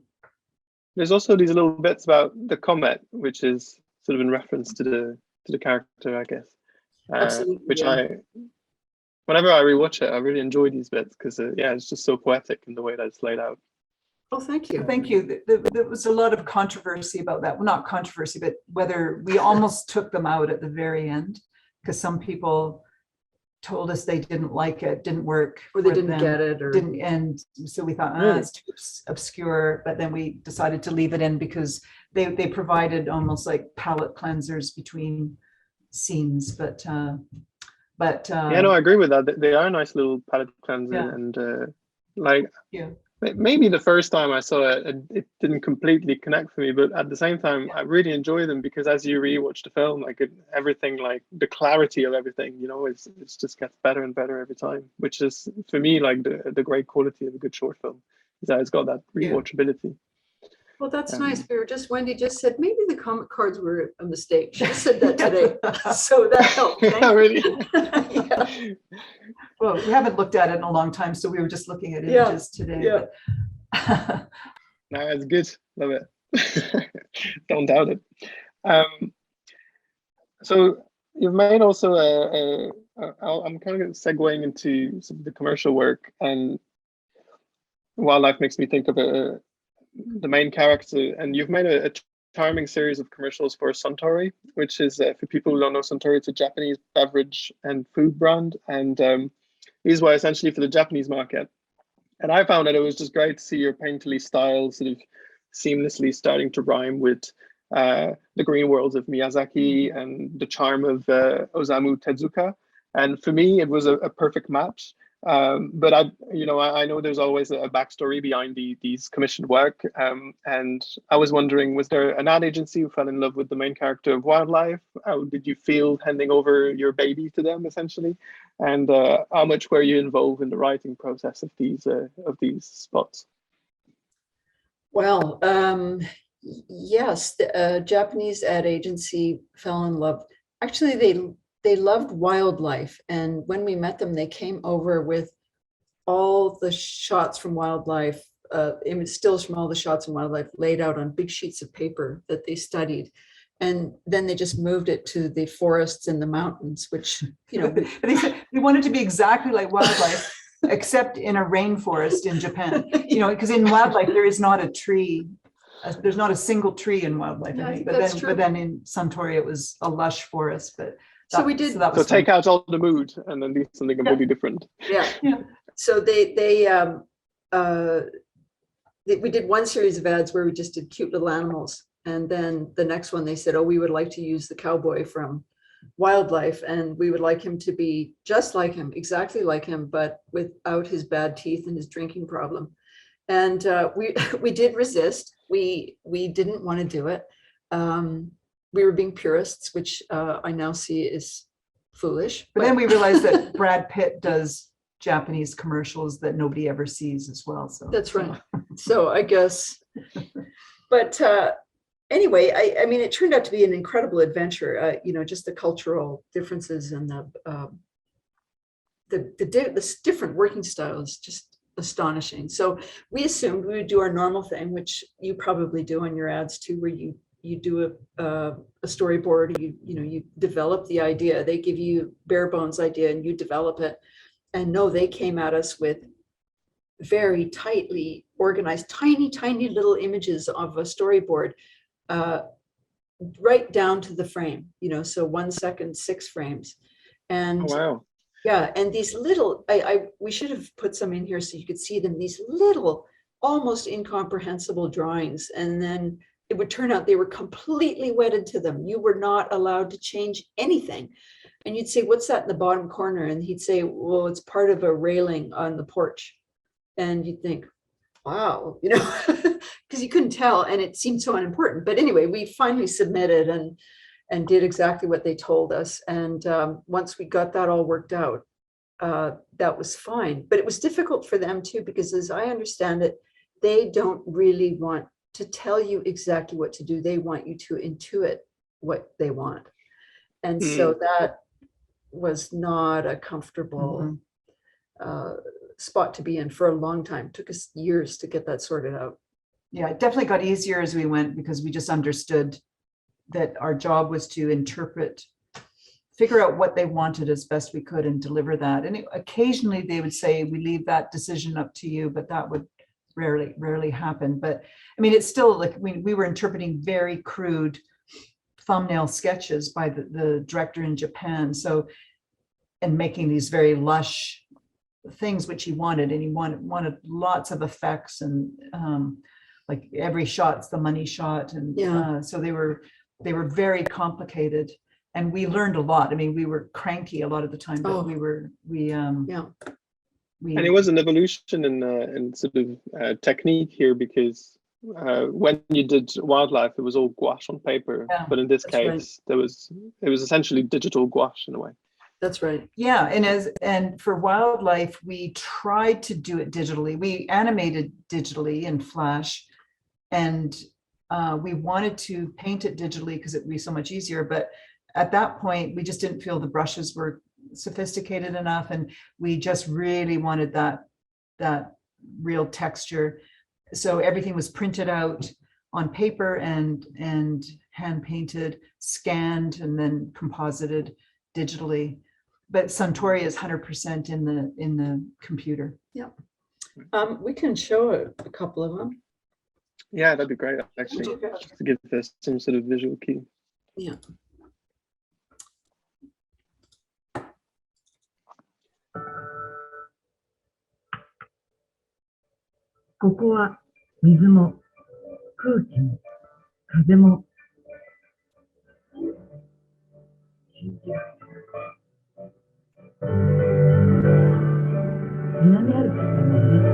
There's also these little bits about the comet, which is sort of in reference to the character, I guess. Absolutely. Which whenever I rewatch it, I really enjoy these bits because it's just so poetic in the way that it's laid out. Oh, thank you. Thank you. There was a lot of controversy about that. Well, not controversy, but whether we almost took them out at the very end, because some people told us they didn't like it, didn't work, or they didn't get it, or didn't. And so we thought, it's too obscure. But then we decided to leave it in because they provided almost like palette cleansers between scenes. But no, I agree with that. They are a nice little palette cleanser, and maybe the first time I saw it, it didn't completely connect for me, but at the same time, I really enjoy them because as you rewatch the film, like everything, like the clarity of everything, you know, it's just gets better and better every time, which is for me like the great quality of a good short film is that it's got that rewatchability. Well, that's nice. Wendy just said maybe the comment cards were a mistake. She just said that today. So that helped. Yeah, really. Yeah. Well, we haven't looked at it in a long time, so we were just looking at images today. Yeah. But No, it's good. Love it. Don't doubt it. So you've made also I'm kind of segueing into some of the commercial work, and wildlife makes me think of the main character, and you've made a charming series of commercials for Suntory, which is, for people who don't know, Suntory, it's a Japanese beverage and food brand, and these were essentially for the Japanese market. And I found that it was just great to see your painterly style sort of seamlessly starting to rhyme with the green worlds of Miyazaki and the charm of Osamu Tezuka. And for me, it was a perfect match. But I know there's always a backstory behind these commissioned work. And I was wondering, was there an ad agency who fell in love with the main character of Wildlife? How did you feel handing over your baby to them, essentially? And how much were you involved in the writing process of these spots? Well, yes, the Japanese ad agency fell in love. Actually, they loved Wildlife, and when we met them, they came over with all the shots from Wildlife, image stills from all the shots from Wildlife laid out on big sheets of paper that they studied, and then they just moved it to the forests and the mountains, which, you know, they said we wanted to be exactly like Wildlife, except in a rainforest in Japan. You know, because in Wildlife there is not a tree. There's not a single tree in Wildlife, Yeah, I think. but then in Suntory it was a lush forest. But so we did. So take out all the mood and then do something completely different. Yeah. So we did one series of ads where we just did cute little animals, and then the next one they said, oh, we would like to use the cowboy from Wildlife, and we would like him to be just like him, exactly like him, but without his bad teeth and his drinking problem. And we did resist. We didn't want to do it. We were being purists, which I now see is foolish. But then we realized that Brad Pitt does Japanese commercials that nobody ever sees as well. So that's right. So I guess, but anyway, I mean, it turned out to be an incredible adventure. You know, just the cultural differences and the different working styles, just astonishing. So we assumed we would do our normal thing, which you probably do on your ads too, where you do a storyboard, you develop the idea, they give you bare bones idea and you develop it. And no, they came at us with very tightly organized, tiny little images of a storyboard, right down to the frame, you know, so 1 second, 6 frames. And wow. Yeah, and these little, we should have put some in here so you could see them, these little, almost incomprehensible drawings. And then it would turn out they were completely wedded to them. You were not allowed to change anything. And you'd say, what's that in the bottom corner? And he'd say, well, it's part of a railing on the porch. And you'd think, wow, you know, because you couldn't tell and it seemed so unimportant. But anyway, we finally submitted and did exactly what they told us. And once we got that all worked out, that was fine. But it was difficult for them too, because as I understand it, they don't really want to tell you exactly what to do. They want you to intuit what they want. And so that was not a comfortable spot to be in for a long time. It took us years to get that sorted out. Yeah, it definitely got easier as we went, because we just understood that our job was to interpret, figure out what they wanted as best we could and deliver that. And occasionally they would say, we leave that decision up to you, but that would rarely happen. But I mean, it's still like we were interpreting very crude thumbnail sketches by the director in Japan. So, and making these very lush things which he wanted, and he wanted lots of effects, and like every shot's the money shot, and so they were very complicated, and we learned a lot. I mean, we were cranky a lot of the time, but we And it was an evolution in sort of technique here, because when you did wildlife, it was all gouache on paper, but in this case, it was essentially digital gouache in a way. That's right. Yeah, and for wildlife, we tried to do it digitally. We animated digitally in Flash, and we wanted to paint it digitally because it'd be so much easier. But at that point, we just didn't feel the brushes were sophisticated enough, and we just really wanted that real texture. So everything was printed out on paper and hand painted, scanned, and then composited digitally. But Suntory is 100% in the computer. Yeah. We can show a couple of them. Yeah, that'd be great, actually, just to give this some sort of visual cue. Yeah.ここは水も空気も風も南アルプスだもんね。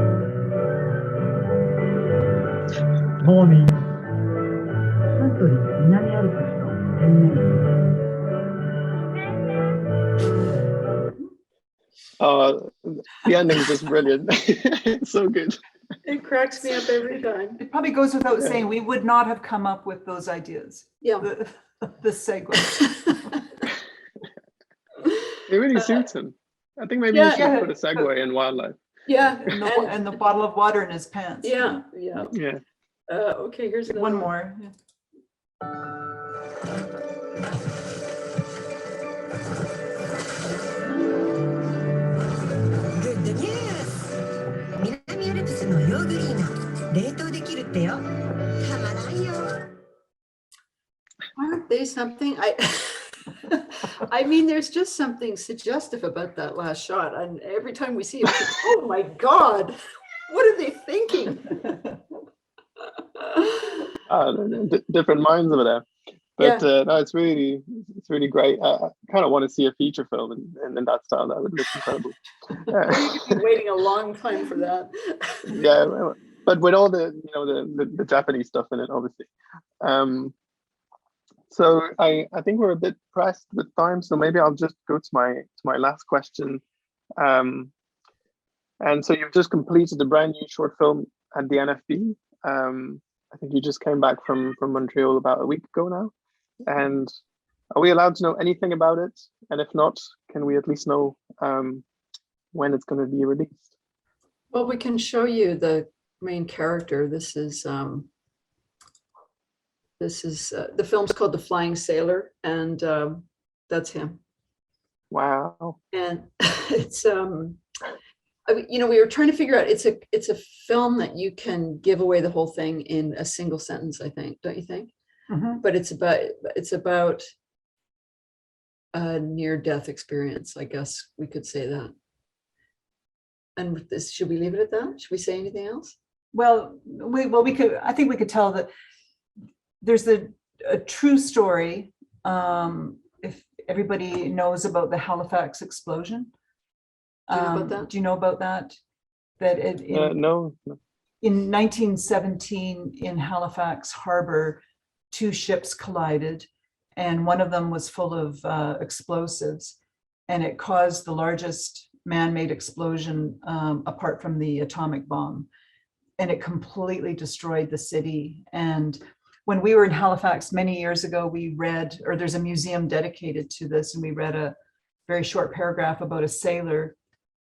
モーニングサントリー南アルプスの天然水。The ending is just brilliant. It's so good. It cracks me up every time. It probably goes without saying, we would not have come up with those ideas. Yeah. The segue. It really suits him. I think maybe you should put a segue in wildlife. Yeah. And the bottle of water in his pants. Yeah. Okay, here's one more. Good news! 南アルプスのヨーグリーナ冷凍できるってよ。たまらんよ。Aren't they something? I mean, there's just something suggestive about that last shot. And every time we see it, oh my God, what are they thinking? Different minds over there. But no, it's really great. I kind of want to see a feature film in that style. That would look incredible. You've been waiting a long time for that. Yeah, but with all the the Japanese stuff in it, obviously. So I think we're a bit pressed with time, so maybe I'll just go to my last question. And so you've just completed a brand new short film at the NFB. I think you just came back from Montreal about a week ago now. And are we allowed to know anything about it? And if not, can we at least know when it's going to be released? Well, we can show you the main character. This is the film's called The Flying Sailor, and that's him. Wow. And it's we were trying to figure out, it's a film that you can give away the whole thing in a single sentence, I think, don't you think? Mm-hmm. But it's about a near-death experience, I guess we could say that. And with this, should we leave it at that? Should we say anything else? Well, we could. I think we could tell that there's a true story. If everybody knows about the Halifax explosion. Do you know about that? Do you know about that? No. In 1917, in Halifax Harbor, two ships collided, and one of them was full of explosives, and it caused the largest man-made explosion apart from the atomic bomb, and it completely destroyed the city. And when we were in Halifax many years ago, we read, or there's a museum dedicated to this, and we read a very short paragraph about a sailor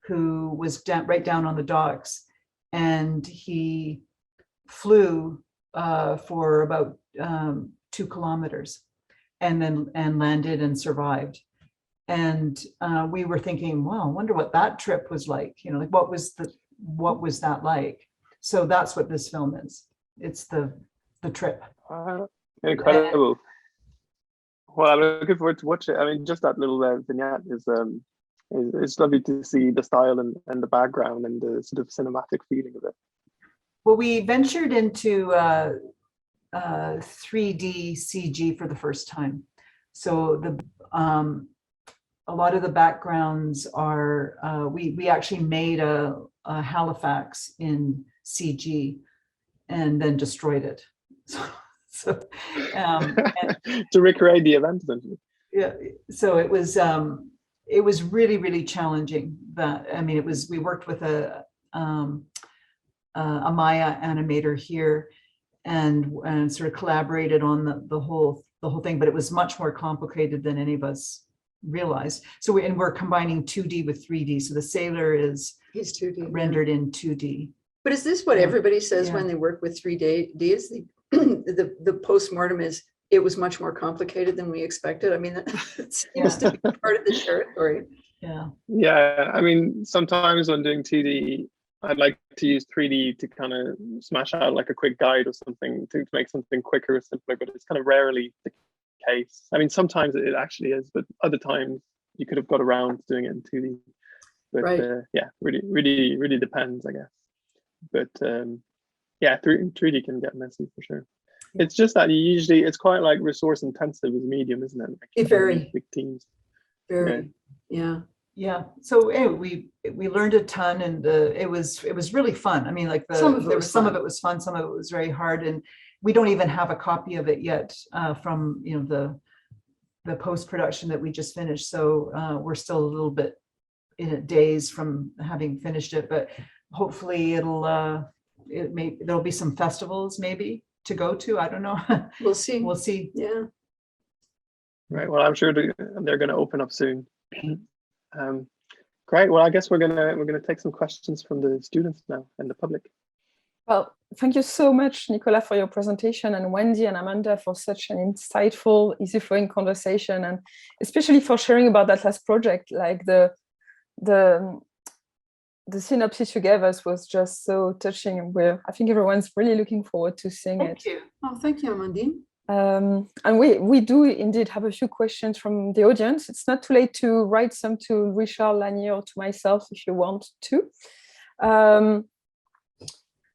who was right down on the docks, and he flew for about 2 kilometers and landed and survived. And we were thinking, wow, I wonder what that trip was like. Like what was that like? So that's what this film is. It's the trip. Incredible. Well, I'm looking forward to watch it. I mean, just that little vignette is it's lovely to see the style and the background and the sort of cinematic feeling of it. Well, we ventured into 3D CG for the first time. So a lot of the backgrounds are, we actually made a Halifax in CG and then destroyed it. So to recreate the event, essentially. Yeah, so it was really, really challenging. That, I mean, we worked with a Maya animator here and sort of collaborated on the whole thing, but it was much more complicated than any of us realized. So we're combining 2D with 3D. So the sailor is He's 2D rendered in 2D. But is this what Yeah. everybody says Yeah. when they work with 3D? The post-mortem is, it was much more complicated than we expected. I mean, it seems to be part of the territory. Yeah. Yeah, I mean, sometimes when doing 2D, I'd like to use 3D to kind of smash out like a quick guide or something to make something quicker or simpler, but it's kind of rarely the case. I mean, sometimes it actually is, but other times you could have got around doing it in 2D. But Right. Yeah, really depends, I guess. But yeah, 3D can get messy for sure. Yeah. It's just that it's quite like resource intensive as a medium, isn't it? Like It very. big teams. Very, yeah. Yeah. So anyway, we learned a ton, and it was really fun. I mean, like some of it was fun, some of it was very hard, and we don't even have a copy of it yet from the post-production that we just finished. So we're still a little bit in a daze from having finished it, but hopefully there'll be some festivals maybe to go to. I don't know. We'll see. We'll see. Yeah. Right. Well, I'm sure they're going to open up soon. Great. Well, I guess we're gonna take some questions from the students now and the public. Well, thank you so much, Nicolas, for your presentation, and Wendy and Amanda for such an insightful, easy-flowing conversation, and especially for sharing about that last project. Like the synopsis you gave us was just so touching, and I think everyone's really looking forward to seeing it. Thank you. Oh, thank you, Amandine. And we do indeed have a few questions from the audience. It's not too late to write some to Richard, Lanier, or to myself if you want to.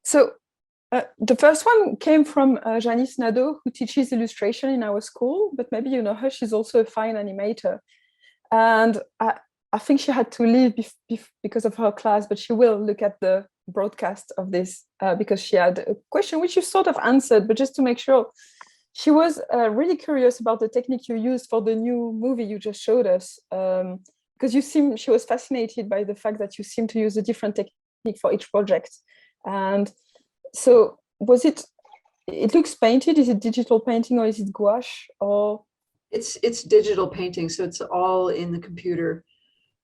So the first one came from Janice Nadeau, who teaches illustration in our school, but maybe you know her. She's also a fine animator. And I think she had to leave because of her class, but she will look at the broadcast of this because she had a question which you sort of answered, but just to make sure. She was really curious about the technique you used for the new movie you just showed us, because she was fascinated by the fact that you seem to use a different technique for each project. And so it looks painted, is it digital painting or is it gouache or? It's digital painting, so it's all in the computer.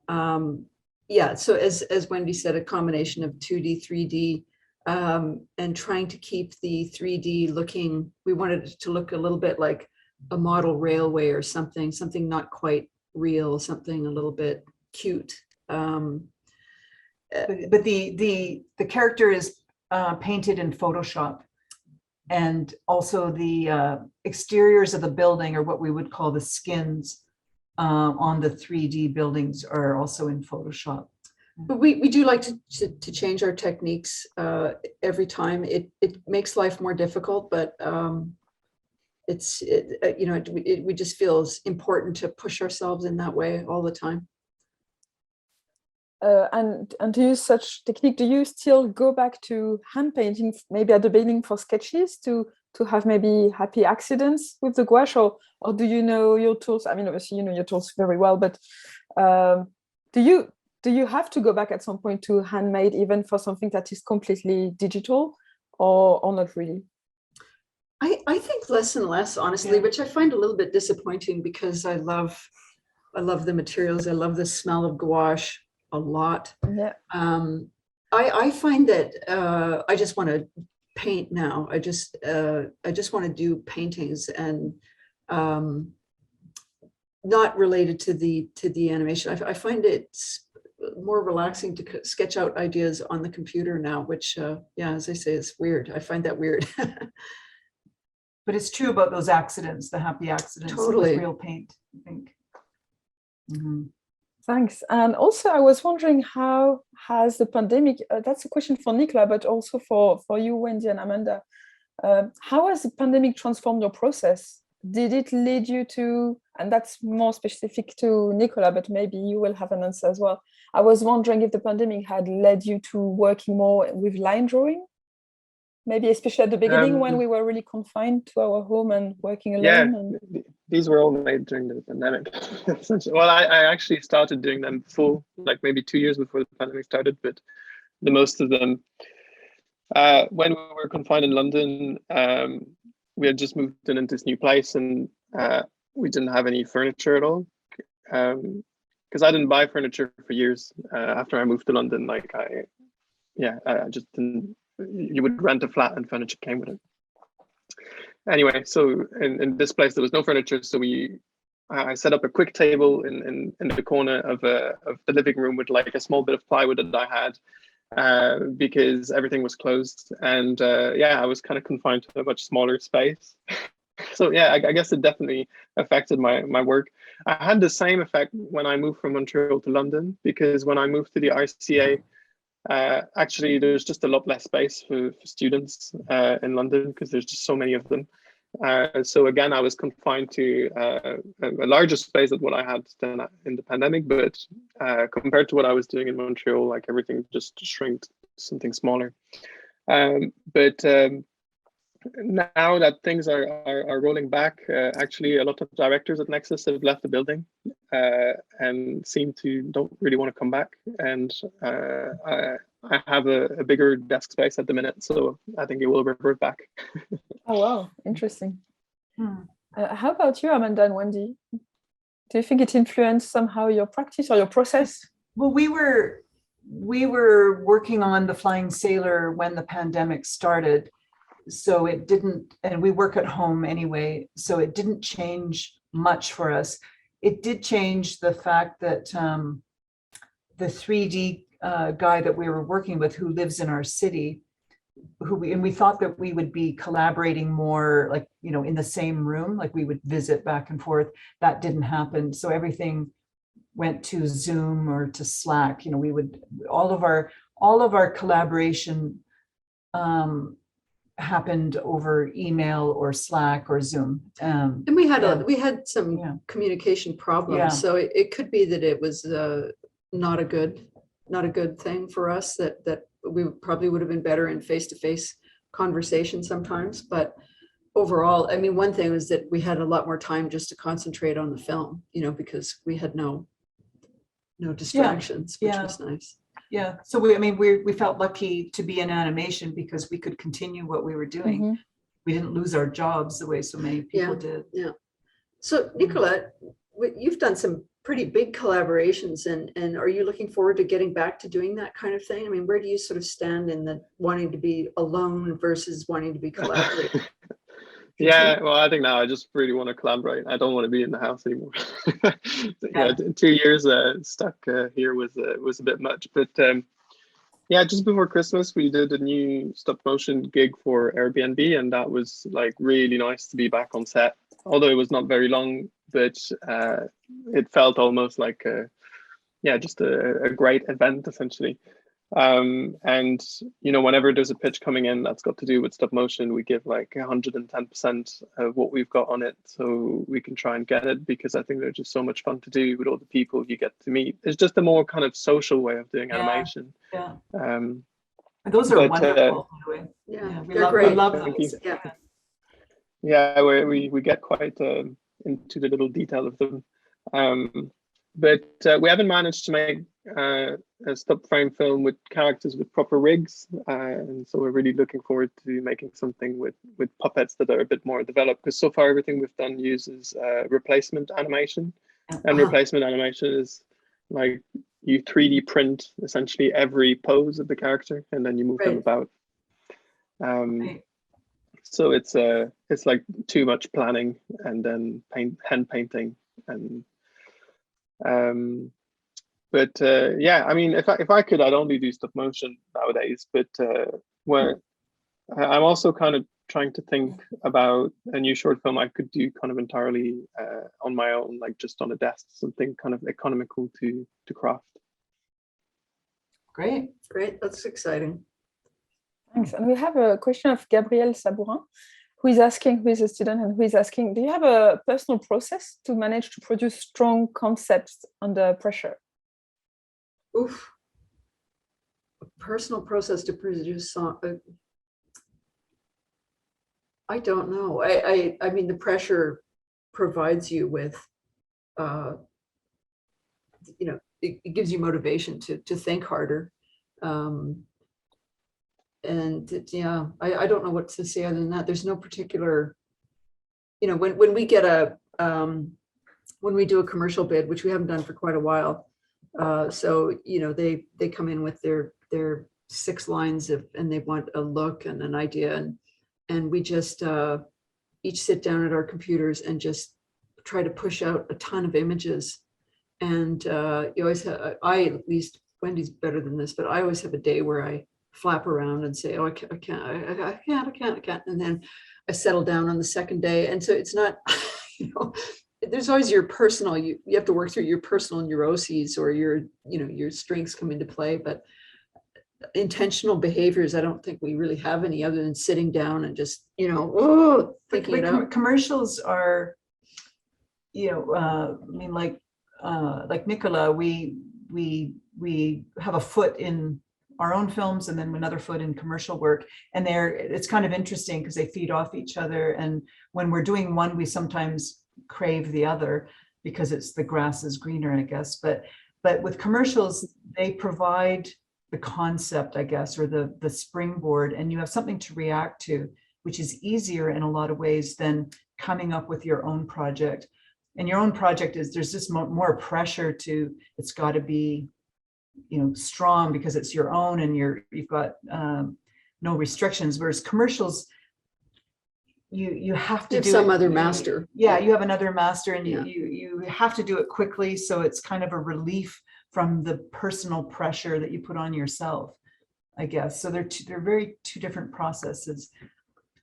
Yeah, so as Wendy said, a combination of 2D, 3D, and trying to keep the 3D looking, we wanted it to look a little bit like a model railway or something not quite real, something a little bit cute. But the character is painted in Photoshop, and also the exteriors of the building, or what we would call the skins on the 3D buildings, are also in Photoshop. But we do like to change our techniques every time. It makes life more difficult, but we just feel it's important to push ourselves in that way all the time. And to use such technique, do you still go back to hand painting, maybe at the beginning for sketches to have maybe happy accidents with the gouache, or do you know your tools? I mean, obviously you know your tools very well, but do you have to go back at some point to handmade, even for something that is completely digital, or not really? I think less and less, honestly, which I find a little bit disappointing, because I love the materials. I love the smell of gouache a lot. Yeah. I find that I just want to paint now. I just want to do paintings, and not related to the animation. I find it's more relaxing to sketch out ideas on the computer now, which as I say, is weird. I find that weird. But it's true about those accidents, the happy accidents. Totally. With real paint, I think. Mm-hmm. Thanks. And also I was wondering, how has the pandemic, that's a question for Nicolas, but also for you, Wendy and Amanda, how has the pandemic transformed your process? Did it lead you to, and that's more specific to Nicolas, but maybe you will have an answer as well. I was wondering if the pandemic had led you to working more with line drawing, maybe especially at the beginning when we were really confined to our home and working alone. Yeah, these were all made during the pandemic. Well, I actually started doing them full, like maybe 2 years before the pandemic started, but the most of them, when we were confined in London, we had just moved into this new place, and we didn't have any furniture at all. Because I didn't buy furniture for years after I moved to London. Like I just didn't. You would rent a flat and furniture came with it. Anyway, so in this place there was no furniture, so I set up a quick table in the corner of the living room with like a small bit of plywood that I had, because everything was closed, and I was kind of confined to a much smaller space. So yeah, I guess it definitely affected my work. I had the same effect when I moved from Montreal to London, because when I moved to the RCA, actually there's just a lot less space for students in London, because there's just so many of them. So again, I was confined to a larger space than what I had then in the pandemic, but compared to what I was doing in Montreal, like everything just shrank to something smaller. But now that things are rolling back, actually a lot of directors at Nexus have left the building and don't really want to come back. And I have a bigger desk space at the minute, so I think it will revert back. Oh wow, interesting. How about you, Amanda and Wendy? Do you think it influenced somehow your practice or your process? Well, we were working on The Flying Sailor when the pandemic started. So it didn't, and we work at home anyway, so it didn't change much for us. It did change the fact that the 3D guy that we were working with, who lives in our city, we thought that we would be collaborating more, like, you know, in the same room, like we would visit back and forth. That didn't happen. So everything went to Zoom or to Slack. You know, we would, all of our collaboration happened over email or Slack or Zoom. And we had some communication problems. Yeah. So it could be that it was not a good thing for us, that we probably would have been better in face-to-face conversation sometimes. But overall, I mean, one thing was that we had a lot more time just to concentrate on the film, you know, because we had no distractions, which was nice. Yeah, so we felt lucky to be in animation because we could continue what we were doing. Mm-hmm. We didn't lose our jobs the way so many people did. Yeah. So Nicolas, you've done some pretty big collaborations, and are you looking forward to getting back to doing that kind of thing? I mean, where do you sort of stand in the wanting to be alone versus wanting to be collaborating? Yeah, well, I think now I just really want to collaborate. I don't want to be in the house anymore. Yeah, 2 years stuck here was a bit much. But yeah, just before Christmas, we did a new stop motion gig for Airbnb, and that was like really nice to be back on set. Although it was not very long, but it felt almost like just a great event essentially. And you know, whenever there's a pitch coming in that's got to do with stop motion, we give like 110% of what we've got on it, so we can try and get it, because I think they're just so much fun to do with all the people you get to meet. It's just a more kind of social way of doing animation. Yeah. Those are wonderful, by the way. Yeah, we love those. Yeah. We get quite into the little detail of them. But we haven't managed to make a stop frame film with characters with proper rigs, and so we're really looking forward to making something with puppets that are a bit more developed, because so far everything we've done uses replacement animation, and replacement animation is like you 3D print essentially every pose of the character and then you move them about. So it's like too much planning and then hand painting and but yeah, I mean, if I could, I'd only do stop motion nowadays. But where I'm also kind of trying to think about a new short film I could do kind of entirely on my own, like just on a desk, something kind of economical to craft. Great, that's exciting. Thanks. And we have a question of Gabrielle Sabourin, who is asking, who is a student, and who is asking, do you have a personal process to manage to produce strong concepts under pressure? Oof. A personal process to produce song. I don't know. I mean, the pressure provides you with, you know, it gives you motivation to think harder. And yeah, I don't know what to say other than that. There's no particular, you know, when we get a, when we do a commercial bid, which we haven't done for quite a while. So, you know, they come in with their 6 lines of, and they want a look and an idea. And we just each sit down at our computers and just try to push out a ton of images. And you always have, I at least, Wendy's better than this, but I always have a day where I flap around and say, oh, I can't. And then I settle down on the second day. And so it's not, you know, there's always your personal, you have to work through your personal neuroses or your, you know, your strengths come into play. But intentional behaviors, I don't think we really have any other than sitting down and just, you know, thinking it out. Commercials are, you know, I mean, like Nicolas, we have a foot in our own films and then another foot in commercial work, and it's kind of interesting because they feed off each other. And when we're doing one, we sometimes crave the other because it's the grass is greener, I guess. But with commercials, they provide the concept, I guess, or the springboard, and you have something to react to, which is easier in a lot of ways than coming up with your own project. And your own project is, there's just more pressure to, it's got to be, you know, strong because it's your own and you've got no restrictions. Whereas commercials, you have to do some other master. Yeah, you have another master, and you have to do it quickly. So it's kind of a relief from the personal pressure that you put on yourself, I guess. So they're very two different processes.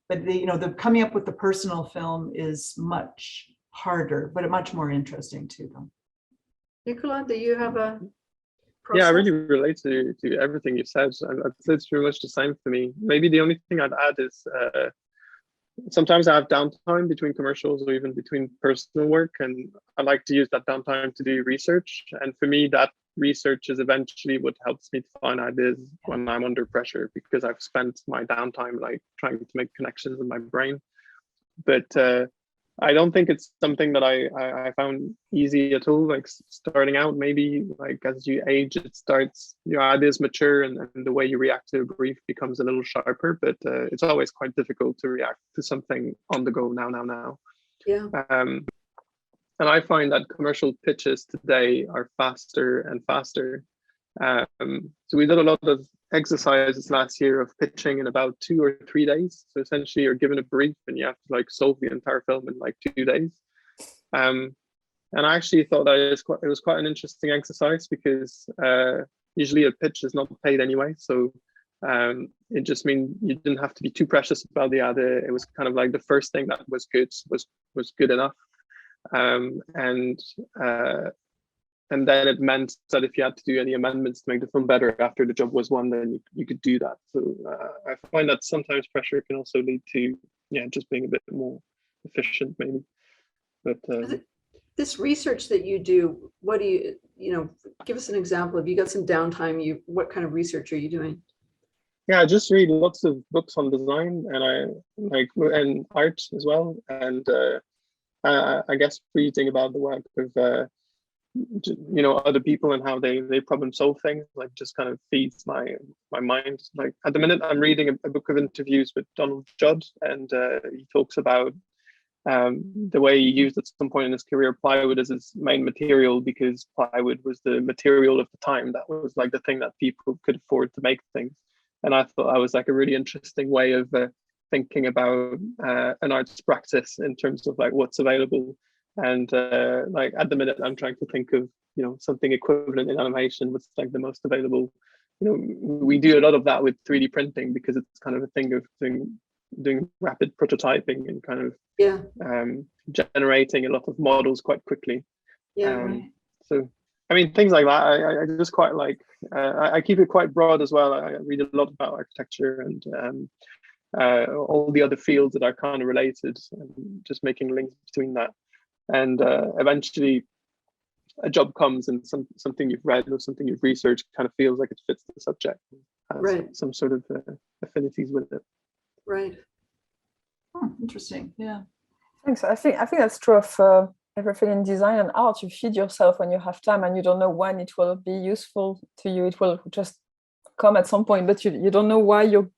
But the coming up with the personal film is much harder, but much more interesting to them. Nicolas, do you have a process? Yeah, I really relate to everything you said. I'd say it's pretty much the same for me. Maybe the only thing I'd add is sometimes I have downtime between commercials or even between personal work, and I like to use that downtime to do research. And for me, that research is eventually what helps me to find ideas when I'm under pressure, because I've spent my downtime like trying to make connections in my brain. But I don't think it's something that I found easy at all. Like starting out, maybe like as you age, it starts, your ideas mature and the way you react to a brief becomes a little sharper, but it's always quite difficult to react to something on the go now. Yeah. And I find that commercial pitches today are faster and faster. So we did a lot of exercises last year of pitching in about 2 or 3 days. So essentially you're given a brief and you have to like solve the entire film in like 2 days. And I actually thought that it was quite an interesting exercise because usually a pitch is not paid anyway. So it just means you didn't have to be too precious about the idea. It was kind of like the first thing that was good was good enough. And then it meant that if you had to do any amendments to make the film better after the job was won, then you could do that. So I find that sometimes pressure can also lead to, just being a bit more efficient maybe. But this research that you do, what do you give us an example? If you got some downtime, what kind of research are you doing? Yeah, I just read lots of books on design and art as well. And I guess reading about the work of other people and how they problem solve things, like just kind of feeds my mind. Like at the minute I'm reading a book of interviews with Donald Judd, and he talks about the way he used at some point in his career plywood as his main material, because plywood was the material of the time. That was like the thing that people could afford to make things. And I thought that was like a really interesting way of thinking about an arts practice in terms of like what's available. And like at the minute I'm trying to think of something equivalent in animation, what's like the most available. We do a lot of that with 3D printing because it's kind of a thing of doing rapid prototyping and kind of generating a lot of models quite quickly. So I mean, things like that I just quite like. I keep it quite broad as well. I read a lot about architecture and all the other fields that are kind of related, and just making links between that. And eventually a job comes and something you've read or something you've researched kind of feels like it fits the subject, has Right. some sort of affinities with it. Right. Interesting. Yeah. Thanks. I think that's true of everything in design and art. You feed yourself when you have time, and you don't know when it will be useful to you. It will just come at some point, but you don't know why you're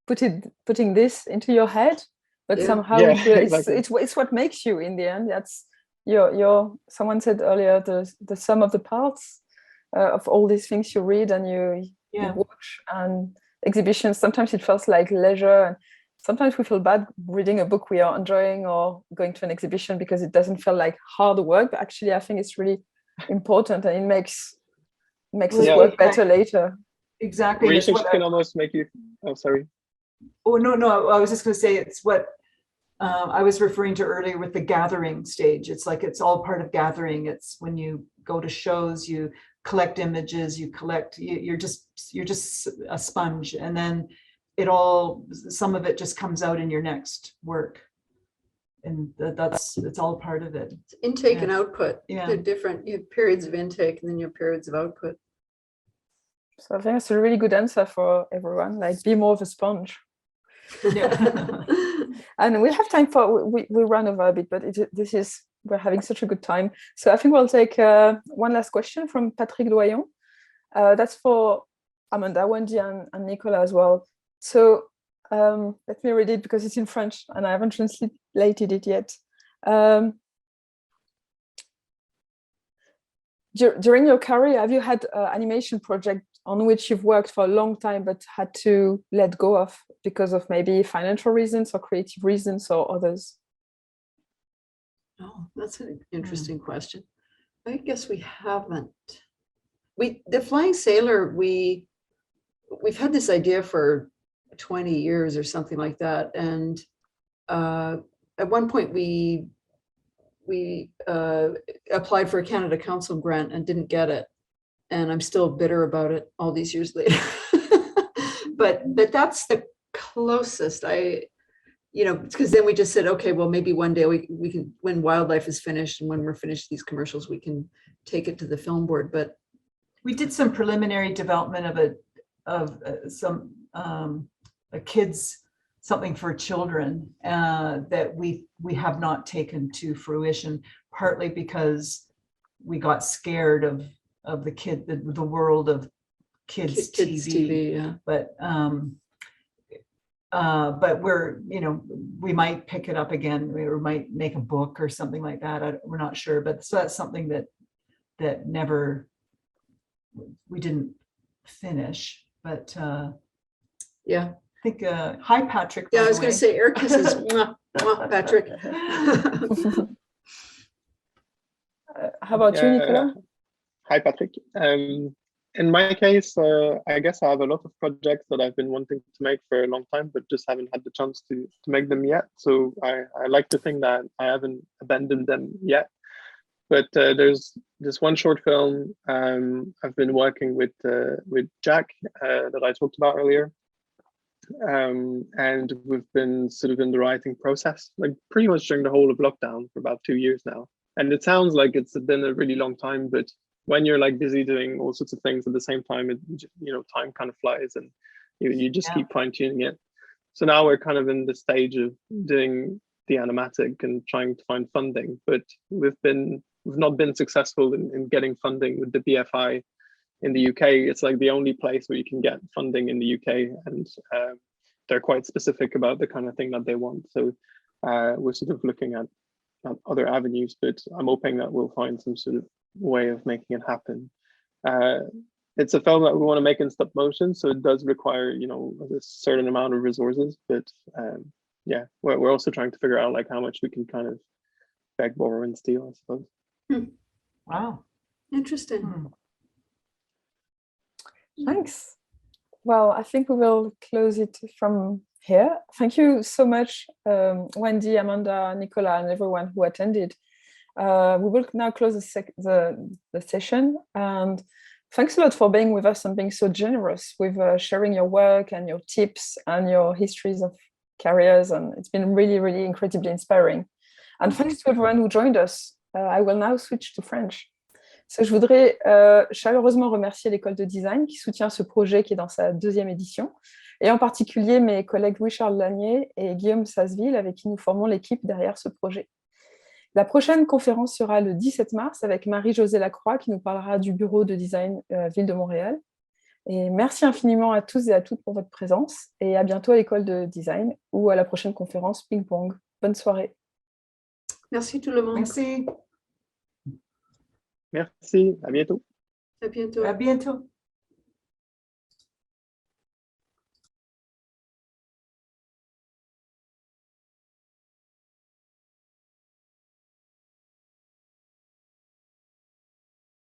putting this into your head. But somehow exactly. it's what makes you in the end. That's your someone said earlier, the sum of the parts of all these things you read and you watch, and exhibitions. Sometimes it feels like leisure, and sometimes we feel bad reading a book we are enjoying or going to an exhibition because it doesn't feel like hard work. But actually, I think it's really important, and it makes us work better later. Exactly. Research can almost make you. Oh, sorry. Oh, no. I was just going to say it's what I was referring to earlier with the gathering stage. It's like it's all part of gathering. It's when you go to shows, you collect images, you're just a sponge, and then some of it just comes out in your next work, and it's all part of it. It's intake and output. Yeah. They're different. You have periods of intake and then you have periods of output. So I think that's a really good answer for everyone. Like, be more of a sponge. Yeah. And we have time for we run over a bit, but we're having such a good time. So I think we'll take one last question from Patrick Doyon. That's for Amanda, Wendy, and Nicolas as well. So let me read it because it's in French and I haven't translated it yet. During your career, have you had an animation project on which you've worked for a long time but had to let go of because of maybe financial reasons or creative reasons or others? Oh, that's an interesting question. I guess we haven't. The Flying Sailor, we've had this idea for 20 years or something like that, and at one point we applied for a Canada Council grant and didn't get it, and I'm still bitter about it all these years later. but that's the closest because then we just said, okay, well, maybe one day we can, when wildlife is finished and when we're finished these commercials, we can take it to the film board. But we did some preliminary development of some a kids something for children that we have not taken to fruition, partly because we got scared of the world of kids TV. Yeah. But we're, we might pick it up again, or might make a book or something like that. We're not sure, but so that's something that we didn't finish. But yeah, I think hi Patrick. Yeah, I was going to say air kisses. Mwah, mwah, Patrick. How about you, Nicolas? Hi, Patrick. In my case, I guess I have a lot of projects that I've been wanting to make for a long time, but just haven't had the chance to make them yet. So I like to think that I haven't abandoned them yet. But there's this one short film I've been working with Jack that I talked about earlier. And we've been sort of in the writing process, like pretty much during the whole of lockdown for about 2 years now. And it sounds like it's been a really long time, but when you're like busy doing all sorts of things at the same time, time kind of flies, and you just keep fine tuning it. So now we're kind of in the stage of doing the animatic and trying to find funding, but we've not been successful in getting funding with the BFI in the UK. It's like the only place where you can get funding in the UK, and they're quite specific about the kind of thing that they want. So we're sort of looking at other avenues, but I'm hoping that we'll find some sort of way of making it happen. It's a film that we want to make in stop motion, so it does require a certain amount of resources, but we're also trying to figure out like how much we can kind of beg, borrow, and steal, I suppose. Wow, interesting. Thanks. Well, I think we will close it from here. Thank you so much, Wendy, Amanda, Nicolas, and everyone who attended. We will now close the session, and Thanks a lot for being with us and being so generous with sharing your work and your tips and your histories of careers. And it's been really, really incredibly inspiring. And thanks to everyone who joined us. I will now switch to French. So, je voudrais chaleureusement remercier l'École de Design qui soutient ce projet qui est dans sa 2e édition, et en particulier mes collègues Louis-Charles Lanier et Guillaume Sasseville avec qui nous formons l'équipe derrière ce projet. La prochaine conférence sera le 17 mars avec Marie-Josée Lacroix qui nous parlera du bureau de design Ville de Montréal. Et merci infiniment à tous et à toutes pour votre présence et à bientôt à l'École de Design ou à la prochaine conférence Ping Pong. Bonne soirée. Merci tout le monde. Merci. Merci, à bientôt. À bientôt. À bientôt.